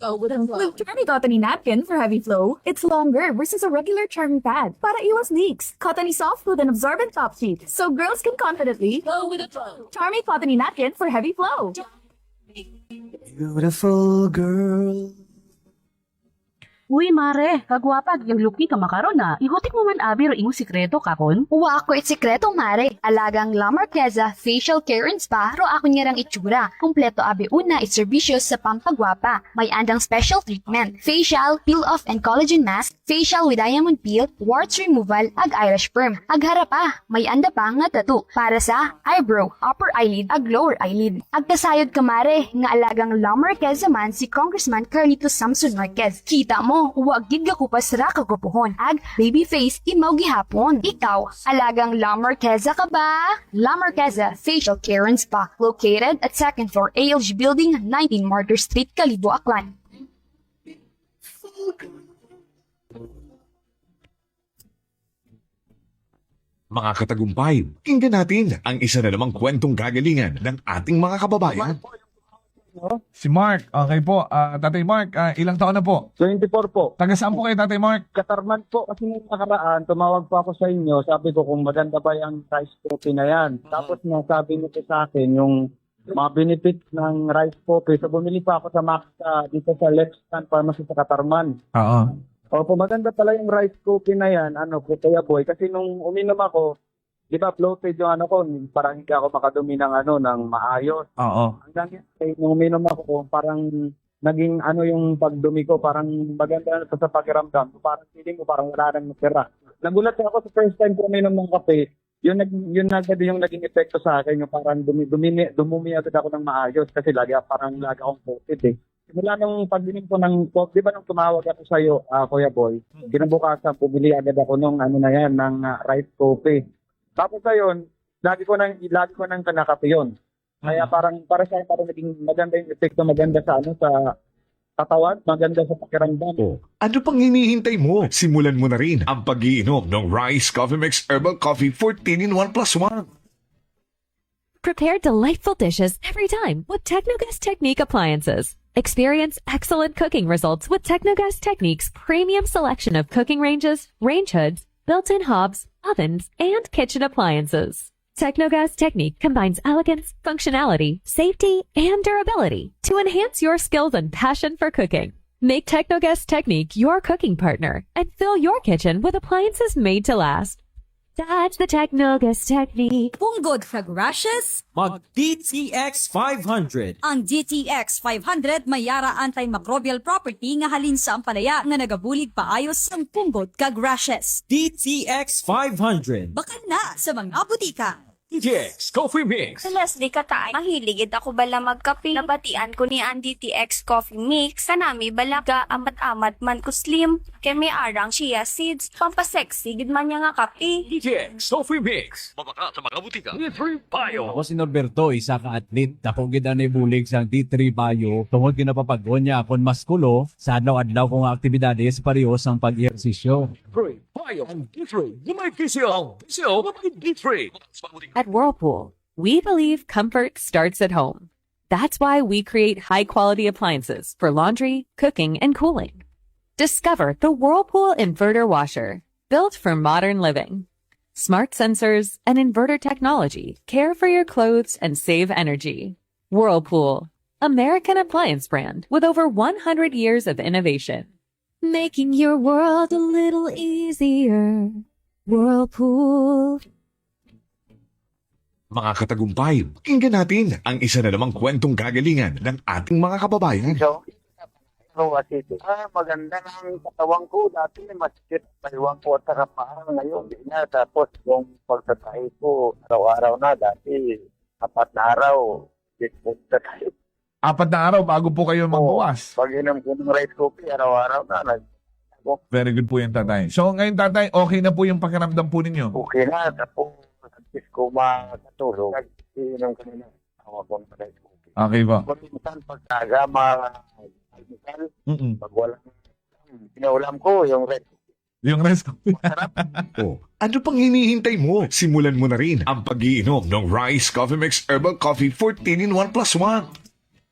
Go with the flow. With Charmy Cottony Napkin for heavy flow, it's longer versus a regular Charmy pad. Para iwas leaks, Cottony soft with an absorbent top sheet, so girls can confidently go with the flow. Charmy Cottony Napkin for heavy flow. Beautiful girl. Uy, mare, kagwapag, yung look ni kamakaron na. Ihutik mo man abi ro imong sikreto kakon. Uwa ako sikreto mare. Alagang La Marqueza Facial Care and Spa ro ako niyarang itsura. Kumpleto abi una iserbisyo sa pampagwapa. May andang special treatment, facial, peel-off and collagen mask, facial with diamond peel, warts removal, ag eyelash perm. Ag harapa, may anda pa nga tattoo para sa eyebrow, upper eyelid, ag lower eyelid. Ag kasayod ka mare, nga alagang La Marqueza man si Congressman Carlito Samson Marquez. Kita mo, huwag gid ka kupas ra kagupuhon. Ag baby face imaw gihapon. Ikaw, alagang La Marqueza ka ba? La Marqueza Facial Care and Spa, located at 2nd floor ALG Building, 19 Martyr Street, Kalibo, Aklan. Mga katagumpay, pakinggan natin ang isa na namang kwentong kagalingan ng ating mga kababayan. Si Mark, okay po. Tatay Mark, ilang taon na po? 24 po. Taga saan po kayo, Tatay Mark? Katarman po kasi nung nakaraan, tumawag po ako sa inyo. Sabi ko kung maganda ba yung rice coffee na yan. Tapos nasabi niyo po sa akin yung mga benefits ng rice coffee. So bumili pa ako sa Max dito sa Left Stand Pharmacy sa Katarman. Oo. Opo, maganda pala yung rice coffee na yan, po Kuya Boy. Kasi nung uminom ako, di ba floated yung ko, parang hindi ako makadumi ng ng maayos. Oo. Hanggang nung uminom ako, parang naging yung pagdumi ko, parang maganda na sa pakiramdam. Parang feeling ko parang wala nang natira. Nagulat ako sa first time ko uminom ng kape, yun agad yung naging epekto sa akin, yung parang dumumi agad ako ng maayos kasi lagi akong floated eh. Simula nung pag-inom ko ng coffee, di ba nung tumawag ako sa iyo, Kuya Boy, kinabukasan, pumili agad ako ng ng rice coffee. Tapos ayun, lagi ko nang kanakape yun. Kaya para sa akin, parang naging maganda yung epekto, maganda sa sa katawan, maganda sa pakiramdam. Ano pang hinihintay mo? Simulan mo na rin ang pag-iinom ng Rice Coffee Mix Herbal Coffee 14-in-1+1. Prepare delightful dishes every time with Technogas Technique appliances. Experience excellent cooking results with Technogas Technique's premium selection of cooking ranges, range hoods, built-in hobs, ovens, and kitchen appliances. Technogas Technique combines elegance, functionality, safety, and durability to enhance your skills and passion for cooking. Make Technogas Technique your cooking partner and fill your kitchen with appliances made to last. That's the Technogas Technique. Punggod sa rashes? Mag DTX 500. Ang DTX 500 may yara antimicrobial property nga halin sa ampalaya nga nagabulig paayos ng punggod kag rashes. DTX 500. Bakan na sa mga butika. DTX Coffee Mix. Sa Leslie Katay, mahiligid ako bala magkape. Nabatian ko ni ang DTX Coffee Mix. Kanami bala ga amat-amat man ko slim. Kaya may arang chia seeds. Pampasexy, gid man niya nga kape. DTX Coffee Mix. Mabaka sa mga butika. D3 Bio. Ako si Norberto, isa ka atlet. Ako gid na bulig sa D3 Bio. Tungod kinapapagod niya akong maskulo sa adlaw-adlaw kong aktibidades parehos ang pag-ehersisyo. D3 Bio and D3. Lumay kisyo. Kisyo, mabay D3. At Whirlpool, we believe comfort starts at home. That's why we create high-quality appliances for laundry, cooking, and cooling. Discover the Whirlpool Inverter Washer, built for modern living. Smart sensors and inverter technology care for your clothes and save energy. Whirlpool, American appliance brand with over 100 years of innovation. Making your world a little easier. Whirlpool. Mga katagumpay, pakinggan natin ang isa na namang kwentong kagalingan ng ating mga kababayan. Maganda ng katawan ko. Dati masikip pa iwan ko at parang ngayon. Tapos yung pagtatay ko, araw-araw na. Dati 4 na araw. Pagtatay. 4 na araw bago po kayo magbuwas. Pag inom ko ng rice coffee, araw-araw na. Very good po yung tatay. So ngayon tatay, okay na po yung pakiramdam po ninyo? Okay na. Tapos ko makatulog. Inom ko na. Ako ng rice coffee. Okay po. Minsan pagkaga, pag walang pinaulam ko, yung rice coffee. Yung rice coffee. Ano pang hinihintay mo? Simulan mo na rin ang pag-iinom ng Rice Coffee Mix Herbal Coffee 14-in-1+1.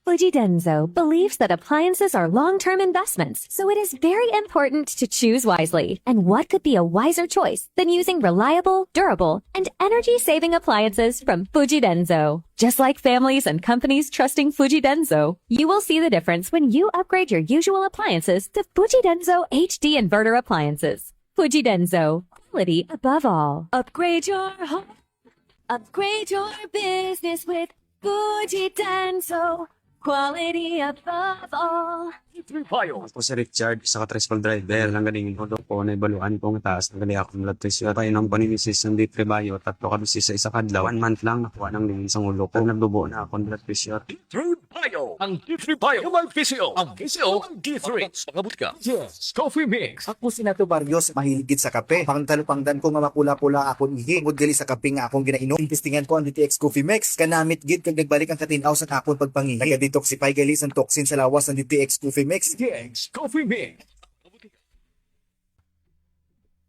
Fuji Denso believes that appliances are long-term investments, so it is very important to choose wisely. And what could be a wiser choice than using reliable, durable, and energy-saving appliances from Fuji Denso? Just like families and companies trusting Fuji Denso, you will see the difference when you upgrade your usual appliances to Fuji Denso HD inverter appliances. Fuji Denso, quality above all. Upgrade your home. Upgrade your business with Fuji Denso. Quality above all. Ako si Richard, isa ka tricycle driver. Lang galing ko po, naibaluan ko ng taas. Ang galing ako ng tricycle. Kaya ng paninisis ng D3 Bayo, 3 ka bisis sa isa kadlaw. 1 month lang, nakuha ng linis ang ulo ko. Nagdubo na ako ng blood pressure. D3 Bayo! Ang D3 Bayo! Yung ang PCO! Ang PCO! Ang D3! Pangabot ka! Yes! Coffee Mix! Ako si Nato Barrios, mahiligid sa kape. Pangtalupangdan ko nga makula-pula akong ihi. Mudgali sa kape nga akong ginainom. Investingan ko ang DTX Coffee Mix. Kanamit gid kag nagbalik ang katinaw sa akong pagpangihi. Nag-detoxify gali sa toxin sa lawas ng DTX Coffee Mix. DTX Coffee Mix!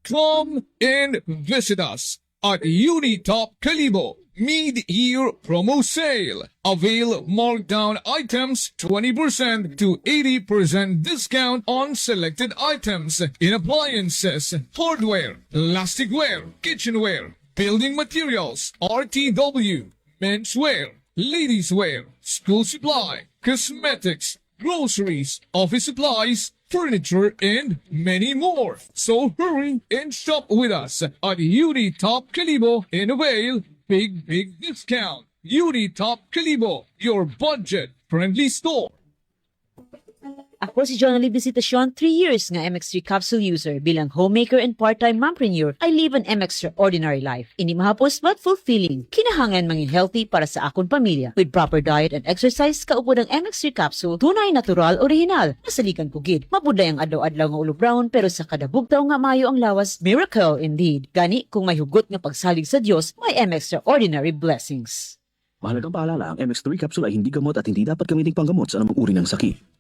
Come and visit us at Unitop Calibo Mid-Year Promo Sale. Avail markdown items 20% to 80% discount on selected items in appliances, hardware, plasticware, kitchenware, building materials, RTW, menswear, ladieswear, school supply, cosmetics, groceries, office supplies, furniture, and many more. So hurry and shop with us at Unitop Calibo and avail big discount. Unitop Calibo, your budget-friendly store. Ako si Jonali Visitasyon, 3 years nga MX3 capsule user. Bilang homemaker and part-time mompreneur, I live an extraordinary life. Ini mahapos but fulfilling. Kinahangan mangin healthy para sa akong pamilya. With proper diet and exercise, kaupo ng MX3 capsule, tunay natural, original. Nasalikan ko gid. Mabuday ang adlaw-adlaw nga ulo brown, pero sa kada bugtaw nga mayo ang lawas, miracle indeed. Gani, kung may hugot nga pagsalig sa Dios, may extraordinary blessings. Mahalagang paalala, ang MX3 capsule ay hindi gamot at hindi dapat gamitin panggamot sa anumang uri ng sakit.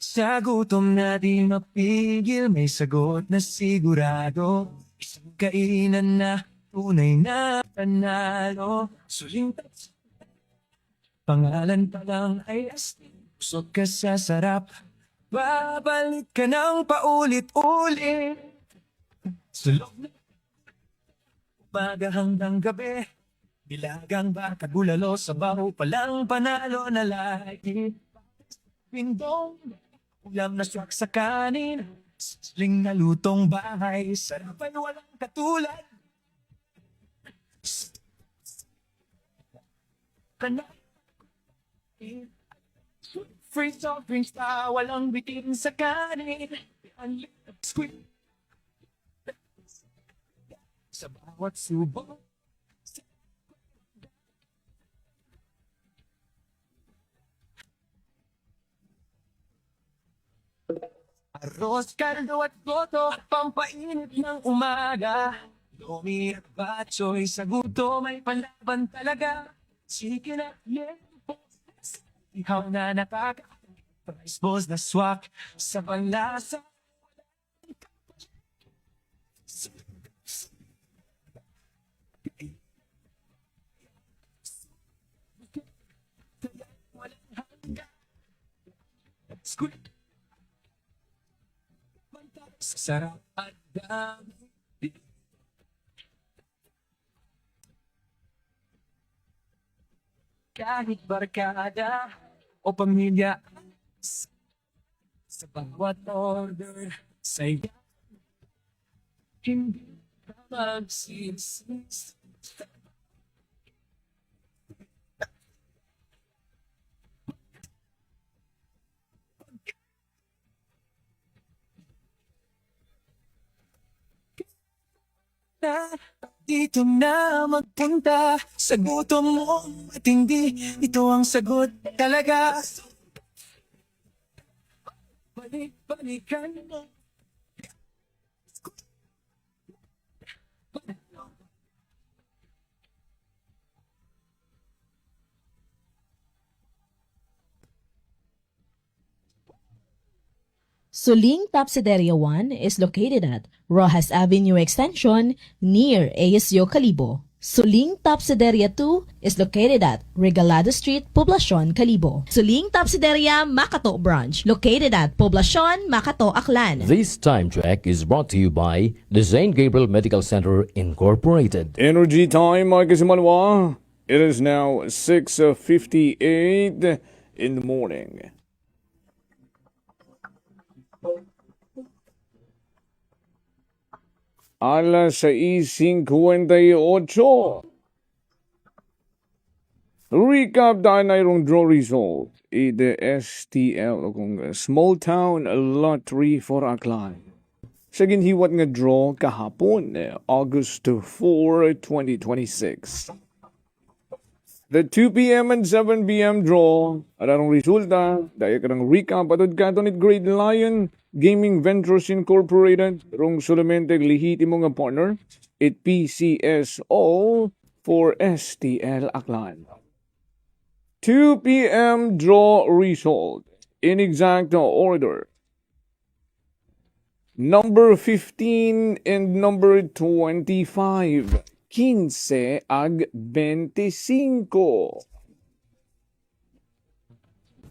Sa gutom na di mapigil, may sagot na sigurado. Isang kainan na tunay na panalo. Suling pangalan pa lang ay astig. Busog ka sa sarap, babalik ka ng paulit-ulit. Sulog na umaga hanggang gabi. Bilagang baka bulalo, sabaw palang panalo na lagi. Pindong ulam na swak sa kanin, sling na lutong bahay, sarap ay walang katulad. Free soft drinks na walang bitin sa kanin, unlimited squid. Sa bawat subok, arroz, kaldo at goto, pampainit ng umaga. Lomi at batchoy, sa guto may panlaban talaga. Chicken at liempo, ihaw na nakaka. Rice balls na swak, sa panlasa. Squid. Sarap at dami. Kahit barkada o pamilya, sa bawat order, sa'yo hindi ka magsisisi. Dito na magpunta sa gutom mo at hindi ito ang sagot talaga. Balik-balikan mo. Suling Tapsideria 1 is located at Rojas Avenue Extension near ASU Calibo. Suling Tapsideria 2 is located at Regalado Street, Poblacion, Calibo. Suling Tapsideria Makato Branch, located at Poblacion, Makato, Aklan. This time check is brought to you by the St. Gabriel Medical Center Incorporated. Energy time, mga kasimanwa. It is now 6:58 in the morning. Alas 6:58. Recap dahil na yung draw result. The STL o kung Small Town Lottery for Aklan. Sa ginhiwat nga draw kahapon, August 4, 2026. The 2 p.m. and 7 p.m. draw, ararong resulta, dahil karang recap atod katonit Great Lion Gaming Ventures Incorporated, rong solamente lihitimo nga partner, it PCSO for STL Aklan. 2 p.m. draw result, in exact order. Number 15 and number 25. 15 ag 25.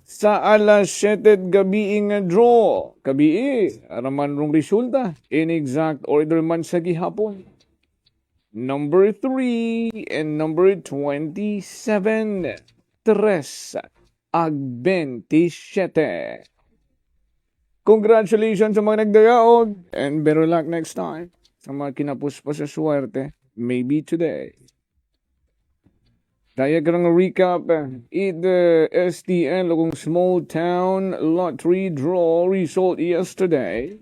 Sa alas 7 gabi nga draw, gabi araman rong resulta, in exact order man sa gihapon. Number 3 and number 27. 3 ag 27. Congratulations sa mga nagdayaog and better luck next time. Sa mga kinapos pa sa swerte. Maybe today. Diagram recap. The STL kung Small Town Lottery draw result yesterday.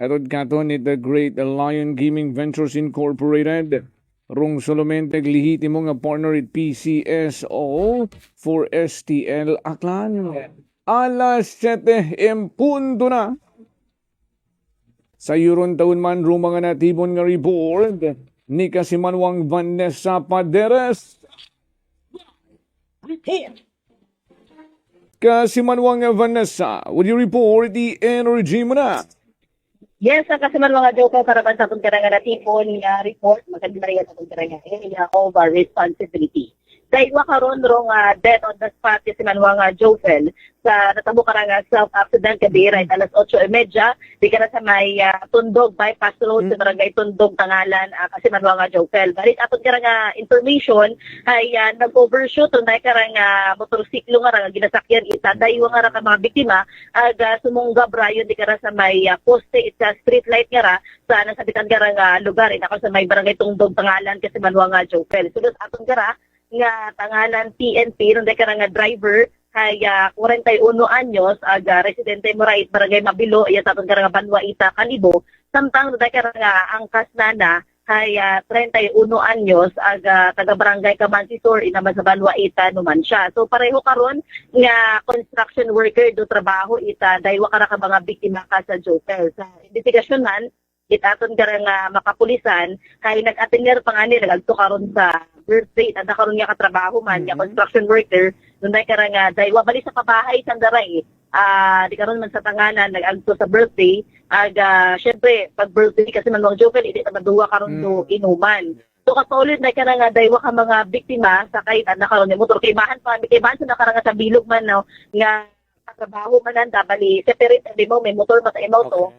Atod katon the Great Lion Gaming Ventures Incorporated. Rong solamente lihitimo nga partner at PCSO for STL Aklan. Alas 7 empunto na. Sa yuron taon man rumang nga natibon nga report ni Kasimanwang Vanessa Paderes. Report! Kasimanwang Vanessa, would you report the energy mo na? Yes, ang Kasimanwang Joker karaban sa itong karanga natipon nga report, magandang sa itong karanga area of responsibility. Dahil wakaroon rong death on the spot Kasimanwang Joker sa natabo karanga self-accident kadi right alas 8:30 di ka na sa may Tundog bypass road sa barangay Tundog Tangalan Kasimanwang Joker. Balit aton karanga information ay nag-overshoot on karanga motorsiklo nga ginasakyan isa dayo nga ka mga biktima ag sumunggab rayon di ka sa may poste sa street light nga sa nasabitan karanga lugar ina sa may barangay Tundog Tangalan Kasimanwang Joker. Sulod aton kara nga tangalan PNP nung ka nga driver ay 41 anyos aga residente mo right barangay Mabilo iya tapon ka nga Banwaita Calibo samtang nung ka nga angkas nana ay 31 anyos aga taga barangay Kamansisor inaman sa Banwaita naman siya. So pareho karon nga construction worker do trabaho ita daywa ka mga biktima ka sa Joker. Sa investigasyonan itaton ka nga makapulisan kay nag-attender pa nga nila nagto karon sa birthday at karon nga katrabaho man nga construction worker nunay ka nga daywa bali sa pabahay sandaray di karon man sa tanganan nag-agto sa birthday syempre pag birthday kasi man mga joke hindi ta maduwa karon do inuman. So kasolid na ka nga daywa ka mga biktima sa kahit karon ni motor kaybahan sa nakaranga sa bilog man no nga katrabaho man nanda bali separate di mo may motor mata imaw to.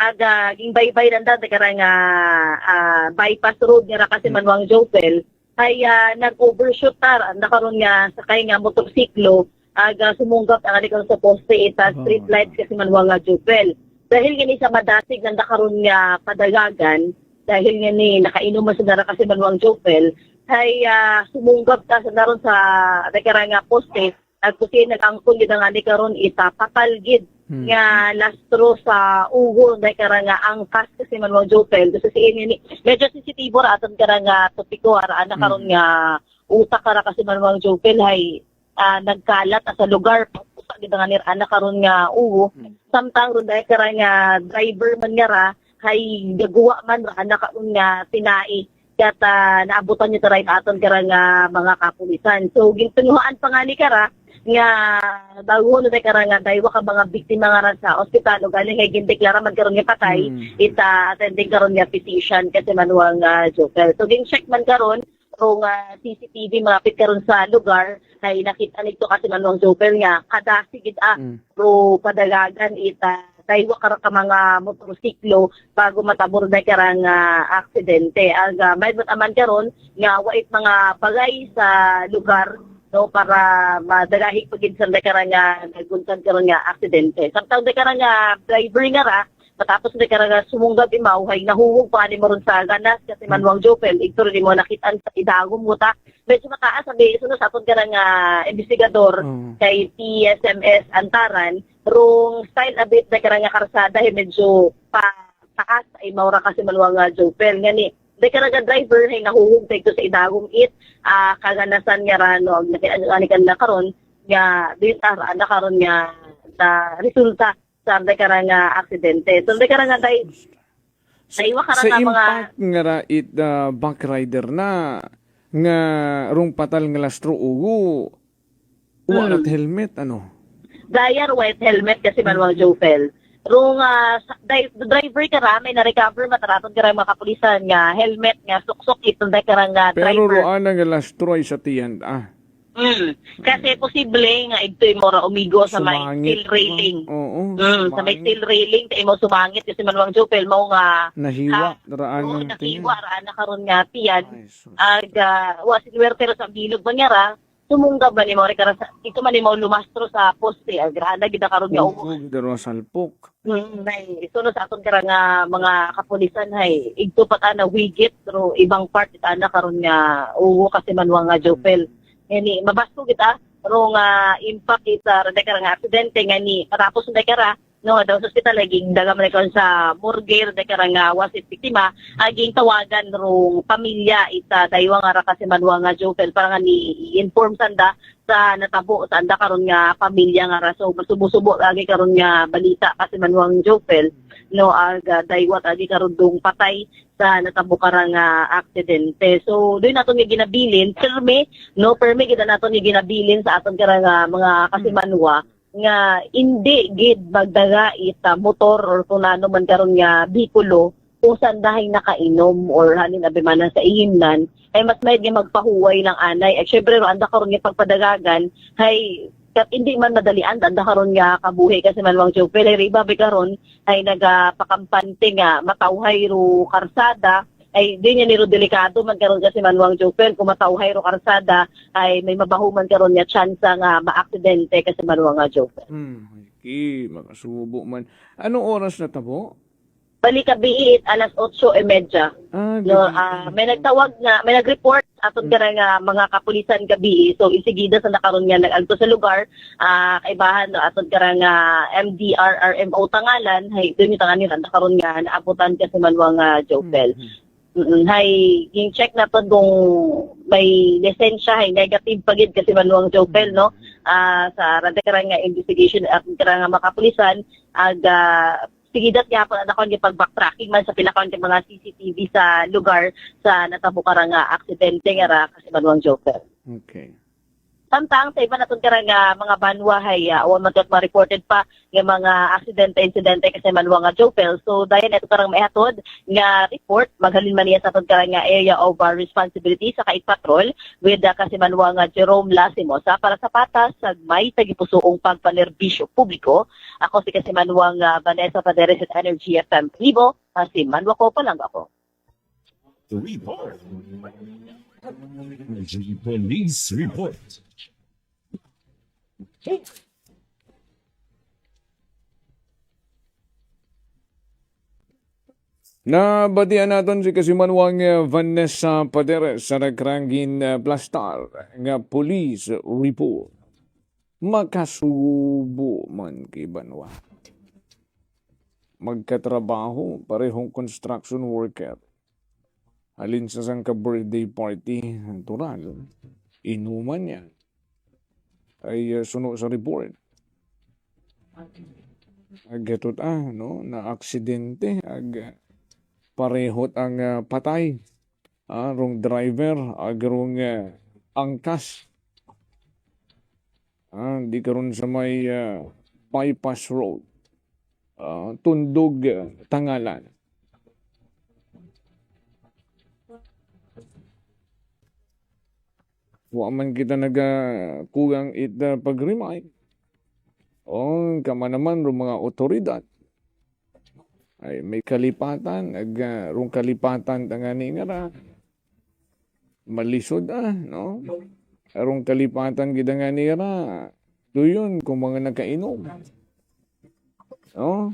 Aga ging baybay nanda nga bypass road nga kasi Manwang Jopel ay nag-overshoot nakaroon nga sakay nga motorsiklo aga sumunggap ang alikon sa poste ita street lights kasi Manwang Jopel. Dahil gani sa madasig nanda karon nga padagagan dahil nga ni nakainom sa dara kasi Manwang Jopel ay sumunggap ta sa daron sa nga poste at kasi nag-angkol gid nga ni karon ita papalgid nga lastro sa ugo na karanga angkas kasi Manwang Jopel kasi ini medyo sensitibo ra aton karanga topiko ara ana karon nga utak kara kasi Manwang Jopel hay nagkalat sa lugar sa gid nga nir ana karon nga ugo samtang ron dai karanga driver man nga ra hay gagawa man ra ana karon nga tinai kata naabutan niyo taray aton karanga mga kapulisan. So gintunguhan pa nga ni kara nga bago no day karanga daywa ka mga biktima nga ran sa ospital ug galing kay gindeklara man karon nga patay ita attending karon nga physician kasi manuang Joker. So ging check man karon kung CCTV malapit karon sa lugar ay nakita nito kasi manuang Joker nga kada sigid pro padagagan ita daywa ka mga motorsiklo bago matabor na karang aksidente. Aga may aman karon nga wait mga bagay sa lugar no para madagahig pagid sa karang naguntan karon nga aksidente. Samtang karang driver nga ra matapos na karang sumunggab imaw hay nahuwog pa ni moron sa ganas kasi manuang Jopel ito rin mo nakitaan sa idagom mo ta medyo mataas sabi sunod sa aton karang investigador kay TSMS Antaran rong style a bit na karang karsada medyo taas ay maura kasi manuang Jopel ngani de karang driver hay nahuhug sa ito sa idagom kaganasan nga rano ani kan na karon nga dita na karon nga na resulta sa karang aksidente. So karang day naiwa Sa karang mga impact nga ra it back rider na nga rong patal nga lastro ugo walat helmet ano. Dayar white helmet kasi manuang Jopel. Rong driver ka may na-recover mataraton karang mga kapulisan nga helmet nga suksok itong karang Pero driver. roan nga lastro ay sa tiyan Kasi posible nga ito'y mora umigo sa may Sumangit. steel railing. Oo. Sa may steel railing tayo mo sumangit kasi manuang Jopel mo nga Nahiwa raan Oo, ng tiyan. nakiwa raan na karon nga tiyan. Wa sinwerte sa bilog man nga ra sumunggab ba ni mo kara ito man ni mo lumastro sa poste agrada gid na karon nga ugo. Daro salpok. Nay sunod sa aton kara nga mga kapulisan hay igto pa na wigit pero ibang part ita na karon nga ugo kasi manuang nga Jopel. Ini mabasto kita pero nga impact ita ra kara nga aksidente nga ni patapos na kara no daw sa ospital laging daga man kon sa morgue ra kara nga wasit biktima aging tawagan rong pamilya ita daywa nga ra kasi manuang nga Jopel para nga ni inform sanda sa natabo sa anda karon nga pamilya nga ra so subo-subo lagi karon nga balita kasi manuang Jopel no aga daywat agi karon dong patay sa natabo karang aksidente. So doon naton nga ginabilin perme gid naton nga ginabilin sa aton karang mga kasimanwa nga hindi gid magdaga ita motor or kung ano man karon nga bikulo kung saan dahay nakainom or hanin abimanan sa ihimnan ay mas may magpahuway ng anay. At syempre anda karon nga pagpadagagan hay kat hindi man madalian anda karon nga kabuhi kasi manuang Jopel ay riba karon ay nagapakampante nga matawhay ro karsada ay di niya niro delikado man karon kasi manuang Jopel kung matawhay ro karsada ay may mabahuman karon nga tsansa nga maaksidente kasi manuang nga Jopel. Makasubo man. Anong oras na tabo? Balik kabiit alas 8:30. May nagtawag nga, may nag-report aton kara nga mga kapulisan gabi. So isigida sa nakaron nga nag-agto sa lugar, kaibahan no aton kara nga MDRRMO tangalan, hay doon yung tangalan nila nakaron nga naabutan kasi manuang Jopel. Hay yung check na to kung may lisensya hay negative pagid kasi manuang Jopel no sa rada kara nga investigation at kara nga mga kapulisan sigidat nga po na yung pag-backtracking man sa pinakaon ng mga CCTV sa lugar sa natabo karang aksidente nga ra kasi manuang Jopel. Okay. Samtang sa iba naton karang mga banwa hay awan man ma-reported pa yung mga aksidente-insidente kasi manuang Jopel. So dayon ito karang maihatod nga report maghalin man niya sa aton karang area of responsibility sa kait patrol with kasi manuang Jerome Lasimosa para sa patas sa may tagipusoong pagpanerbisyo publiko. Ako si kasi manuang Vanessa Paderes at Energy FM Libo, si Manwa ko pa lang ako. Report. Energy Police Report. Nabatian naton si kasimanwang Vanessa Paderes sa nagrangin Plastar nga police report. Makasubo man kay Banwa. Magkatrabaho, parehong construction worker. Halin sa sang ka-birthday party, natural. Inuman yan. Ay suno sa report. Agatot no? Na aksidente. Parehot ang patay. Rong driver, rong angkas. Di karon sa may bypass road. Tundog, Tangalan. Wa man kita kugang pag-remind. Kama naman ro mga otoridad. Ay may kalipatan, rong kalipatan tangani nga ra. Malisod no? Arong kalipatan gid nga ni ra. Duyon kung mga nakainom. No?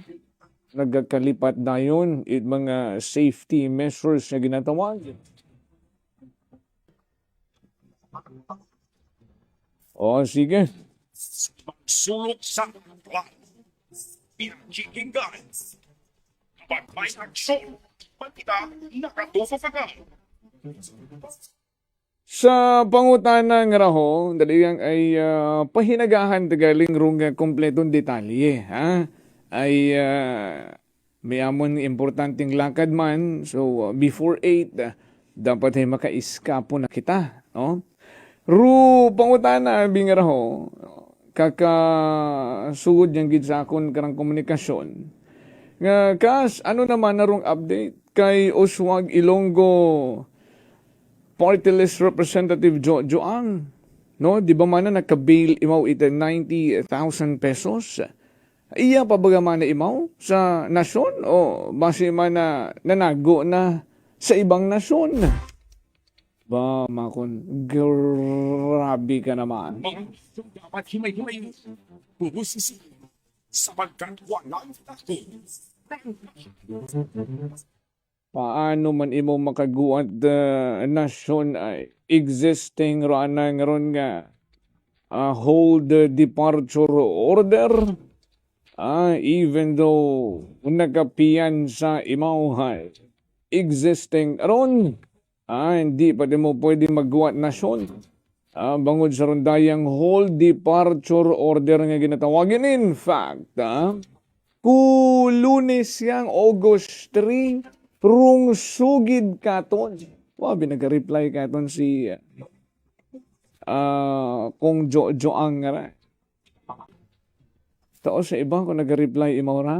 Nagkakalipat dayon it mga safety measures na ginatawag. Sige. Sulok sa plan. Pinakikinggan. Kapag may aksyon, pagkita nakatuso ka ka. Sa pangutana nga raho, daligang ay pahinagahan tagaling rong kompletong detalye. Ay may amon importanteng lakad man. So before 8, dapat ay makaiskapo na kita. No? Pangutana, bingaraho, kakasugod niyang gid sa akon karang komunikasyon. Nga, ano naman narong update kay Oswag Ilonggo Party List Representative Joang? No, di ba man na nagka-bail imaw ita 90,000 pesos? Iya pa baga man na imaw sa nasyon o base man na nanago na sa ibang nasyon? Ba, makon, grabe ka naman. Dapat himay-himay. Bubusisi. Sapagkat walang tako. Paano man imo makaguat nasyon ay existing ranang ron nga hold departure order? Even though nakapiyan sa imawhay existing ron, hindi pa din mo pwede magguat nasyon. Bangod sa rondayang hold departure order nga ginatawagin. In fact, Lunes yang August 3, rung sugid katon. Binag-reply katon si kung Joang nga ra. Tao sa iba kung nag-reply imaw ra.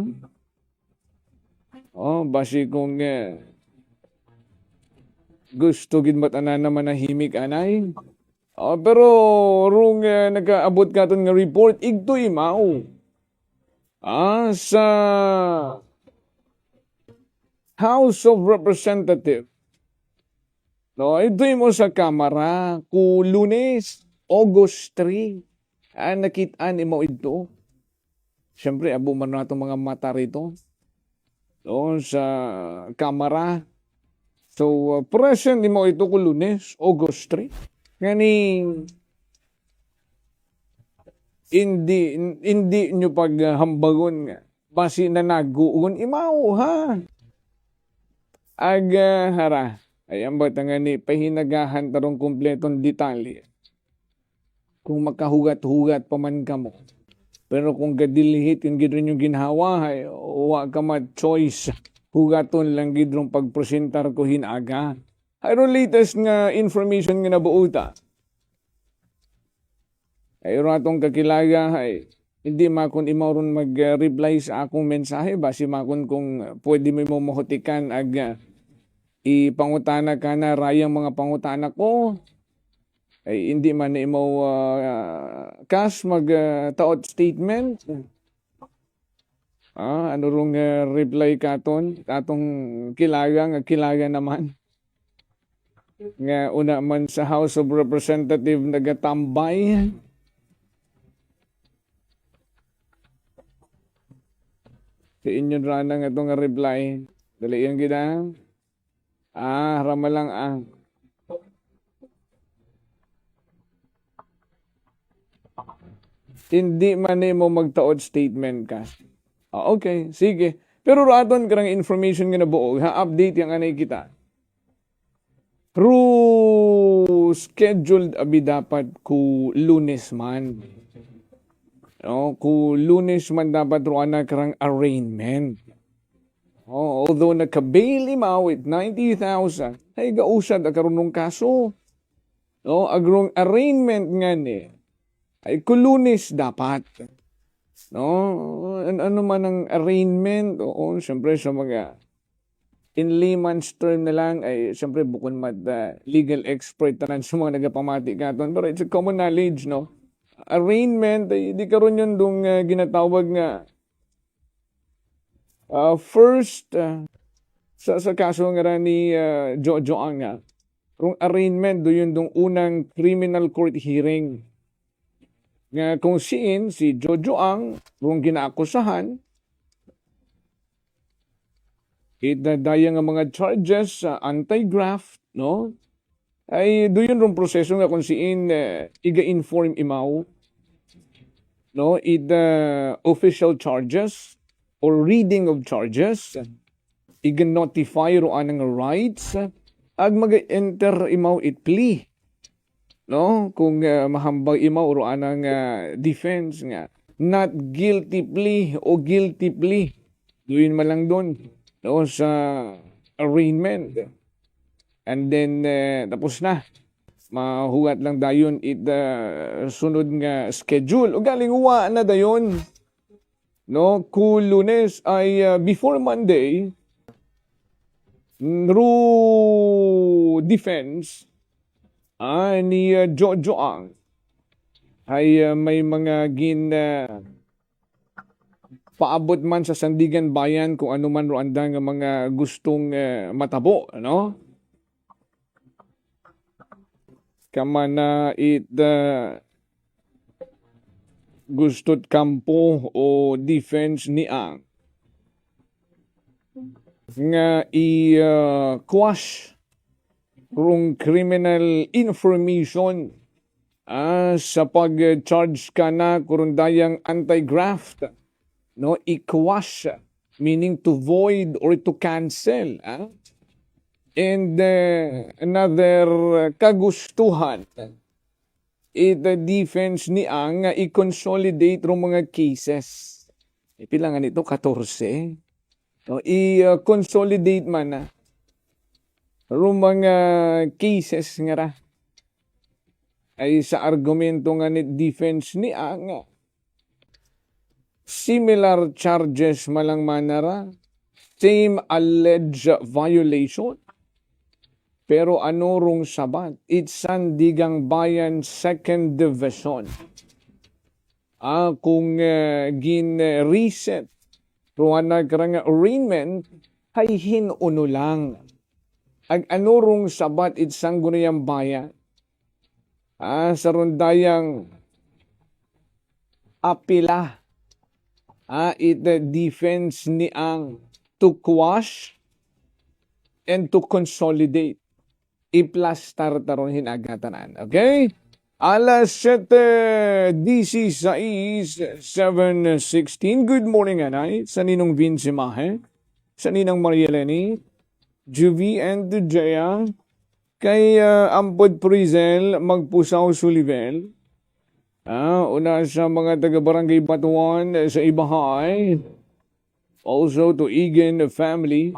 Basi kung gusto gid matanan naman na himig anay. Pero rung nag-aabot katon nga report igto imaw. Sa House of Representatives. No, ito mo sa Kamara ku Lunes, August 3. Nakitaan mo ito. Siyempre, abo man na itong mga mata rito. Sa Kamara. So, present mo ito ku Lunes, August 3. Ngani, hindi nyo paghambagon nga. Basi na naguon imaw, ha? Hara. Ayan ba nga ni pahinagahan tarong kumpletong detalye. Kung makahugat-hugat pa man ka mo. Pero kung gadilihit yung gidron yung ginhawa, wa ka ma-choice. Hugaton lang gidrong pagpresentar ko hinaga. Ayron latest nga information nga nabuuta. Ayron atong kakilaga, hindi makon imawron mag-reply sa akong mensahe. Basi makon kung pwede mo mahutikan ipangutana ka na rayang mga pangutana ko. Hindi man na imaw mag-taot statement. Ano rong reply katon? Katong kilaga naman. Nga una man sa House of Representatives nagatambay. Sa inyo rana nga itong reply. Dali yan gina. Rama lang Hindi man mo magtaod statement ka. Okay, sige. Pero raton karang information nga nabuo, update yung anay kita. Scheduled abi dapat ku Lunes man. Ku Lunes man dapat ruana karang arraignment. Although nagka-bail imaw with 90,000, ay gausad ang karunong kaso. Agrong arraignment nga ni, ay kulunis dapat. No? Ano man ang arraignment, oo, siyempre sa mga in layman's term na lang ay siyempre bukod legal expert tanan sa mga nagapamati katon, pero it's a common knowledge, no? Arraignment ay di karon yun dong ginatawag nga first sa kaso nga ni Jojo Ang nga rong arraignment do yun dong unang criminal court hearing nga kung si Jojo Ang rong ginaakusahan idadaya nga mga charges sa anti-graft, no? Ay doon rong proseso nga kung iga-inform imaw, no? Official charges or reading of charges, iga-notify ro anang rights, ag mag-enter imaw it plea, no? Kung mahambag imaw ro anang defense nga, not guilty plea o guilty plea, doon man lang doon. No, sa arraignment. And then, tapos na. Mahugat lang dayon sunod nga schedule. O galing uwa na dayon. No, Lunes ay before Monday, through defense ni Jojo Ang ay may mga paabot man sa Sandigan Bayan kung ano man ro andang mga gustong matabo, no? Kama na gustot kampo o defense ni Ang nga i-quash rong criminal information sa pag-charge ka na kurundayang anti-graft. No, i-quash, meaning to void or to cancel. And another kagustuhan, the defense ni Ang i-consolidate rong mga cases. Pilangan ito, 14. No, i-consolidate man rong mga cases nga ra. Ay sa argumento nga ni defense ni Ang, similar charges malang manara, same alleged violation, pero ano rong sabat? It's Sandigang Bayan 2nd Division. Kung gin-reset, ruwanag karang arraignment, ay hinuno lang. Ag ano rong sabat it's Sangguniang Bayan? Sa rundayang apila. The defense ni Ang to quash and to consolidate. I-plastar taron hinagatanan. Okay? Alas 7:16, 7:16. Good morning, anay. Sa ninong Vince Mahe, sa ninang Maria Lenny, Juvie and Jaya, kay Ampod Prizel, Magpusaw Sulivel, una sa mga taga-barangay Batuan sa Ibahay. Also to Egan family.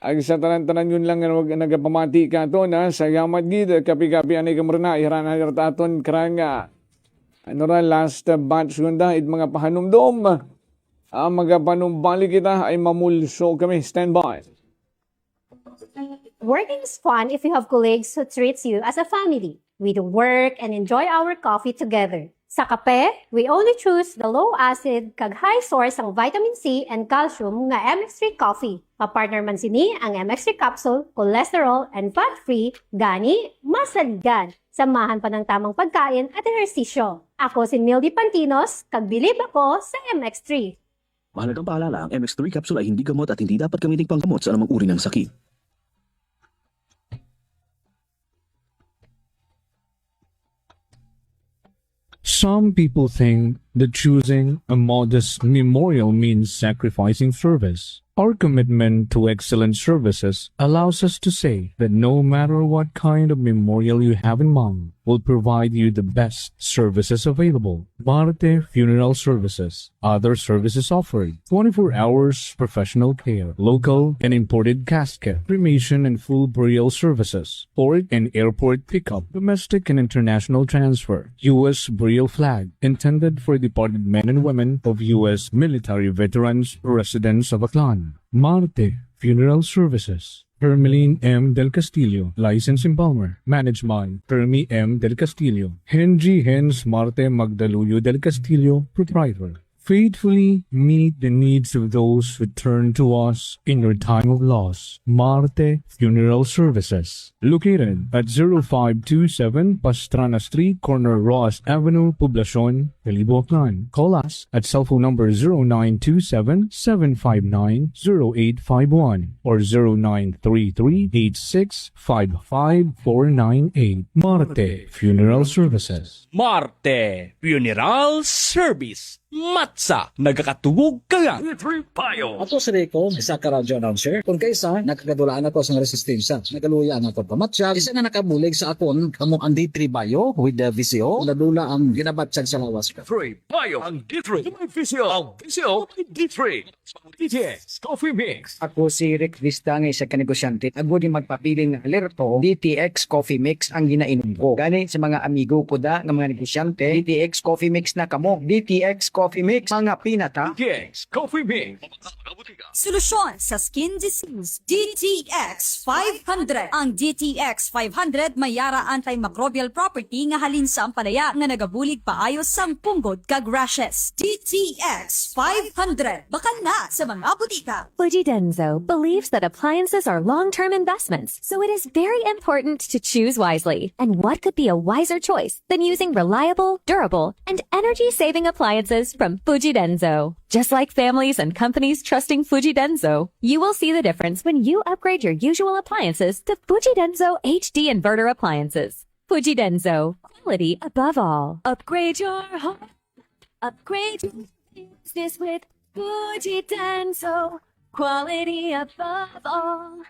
Ag sa tanan-tanan yun lang nagapamati ka to na sa yamat gid kapi-kapi anay kamrna irana irtaton kranga. Ano ra last batch gunda it mga pahanumdom. Mga panumbali kita ay mamulso kami. Stand by. Working is fun if you have colleagues who treats you as a family. We do work and enjoy our coffee together. Sa kape, we only choose the low-acid kag high source ang vitamin C and calcium nga MX3 coffee. Kapartner man sini ang MX3 capsule, cholesterol, and fat-free, gani, masaligan. Samahan pa ng tamang pagkain at ehersisyo. Ako si Mildy Pantinos, kag bilib ako sa MX3. Mahalagang paalala, ang MX3 capsule ay hindi gamot at hindi dapat gamitin panggamot sa anumang uri ng sakit. Some people think that choosing a modest memorial means sacrificing service. Our commitment to excellent services allows us to say that no matter what kind of memorial you have in mind, will provide you the best services available. Marte Funeral Services. Other services offered: 24 hours professional care, local and imported casket, cremation and full burial services, port and airport pickup, domestic and international transfer, U.S. burial flag, intended for departed men and women of U.S. military veterans residents of Aklan. Marte Funeral Services. Hermeline M. Del Castillo, Licensed Embalmer. Managed by Hermi M. Del Castillo. Henry Hens Marte Magdaluyo Del Castillo, Proprietor. Faithfully meet the needs of those who turn to us in your time of loss. Marte Funeral Services. Located at 0527 Pastrana Street, corner Ross Avenue, Poblacion, Calibo, Aklan. Call us at cell phone number 0927-759-0851 or 0933-8655-498. Marte Funeral Services. Marte Funeral Service. Matsa, nagakatugog ka nga. Payo. Ako si Rico, isa ka radyo announcer. Kung kaysa, nakagadulaan ako sa resistensya. Nagaluya ako pamatsyag. Isa na nakabulig sa akon, kamong ang D3 Bayo with the VCO. Nadula ang ginabatsyag sa lawas ka. D3 Payo. Ang D3. May VCO. Ang VCO. May D3. DTX Coffee Mix. Ako si Rick Vistang, isa ka negosyante. Ako din magpapiling ng alerto, DTX Coffee Mix ang ginainom ko. Gani sa mga amigo ko da, ng mga negosyante, DTX Coffee Mix na kamo. DTX Coffee Mix, mga pinata. DTX Coffee Mix. Solusyon sa skin disease. DTX 500. Ang DTX 500 may yara antimicrobial property nga halin sa ampalaya nga nagabulig paayos sang punggod kag rashes. DTX 500. Bakal na sa mga butika. Fujidenzo believes that appliances are long-term investments, so it is very important to choose wisely. And what could be a wiser choice than using reliable, durable, and energy-saving appliances from Fujidenzo? Just like families and companies trusting Fujidenzo, you will see the difference when you upgrade your usual appliances to Fujidenzo HD inverter appliances. Fujidenzo, quality above all. Upgrade your home. Upgrade your business with Fujidenzo, quality above all.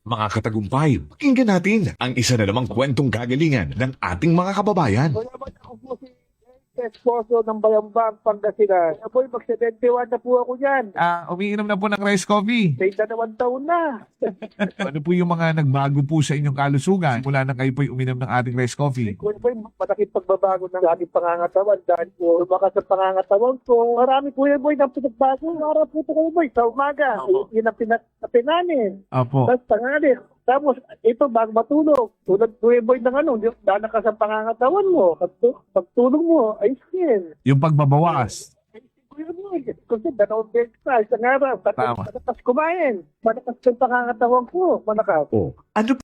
Mga katagumpay, pakinggan natin ang isa na namang kwentong kagalingan ng ating mga kababayan. Esposo ng Bayambang, Pangasinan. Apoy, mag-71 na po ako yan. Umiinom na po ng rice coffee. Sa 2 taon na. Ano po yung mga nagbago po sa inyong kalusugan mula na kayo po'y uminom ng ating rice coffee? Kung po yung malaking pagbabago ng ating pangangatawan dahil po baka sa pangangatawan ko, marami po yung boy ng pinagbago. Araw po ito kayo boy sa umaga. Yun ang pinapinanin. Apo. Tapos tanganin. Tapos, ito, bago matulog, tulad po yung boy ng dana ka sa pangangatawan mo. Pagtulog mo, ay skin. Yung pagbabawas. Kuya boy, kasi 2 beses na, isang araw. Tama. Manakas kumain. Manakas yung pangangatawan ko. Manakas. Ano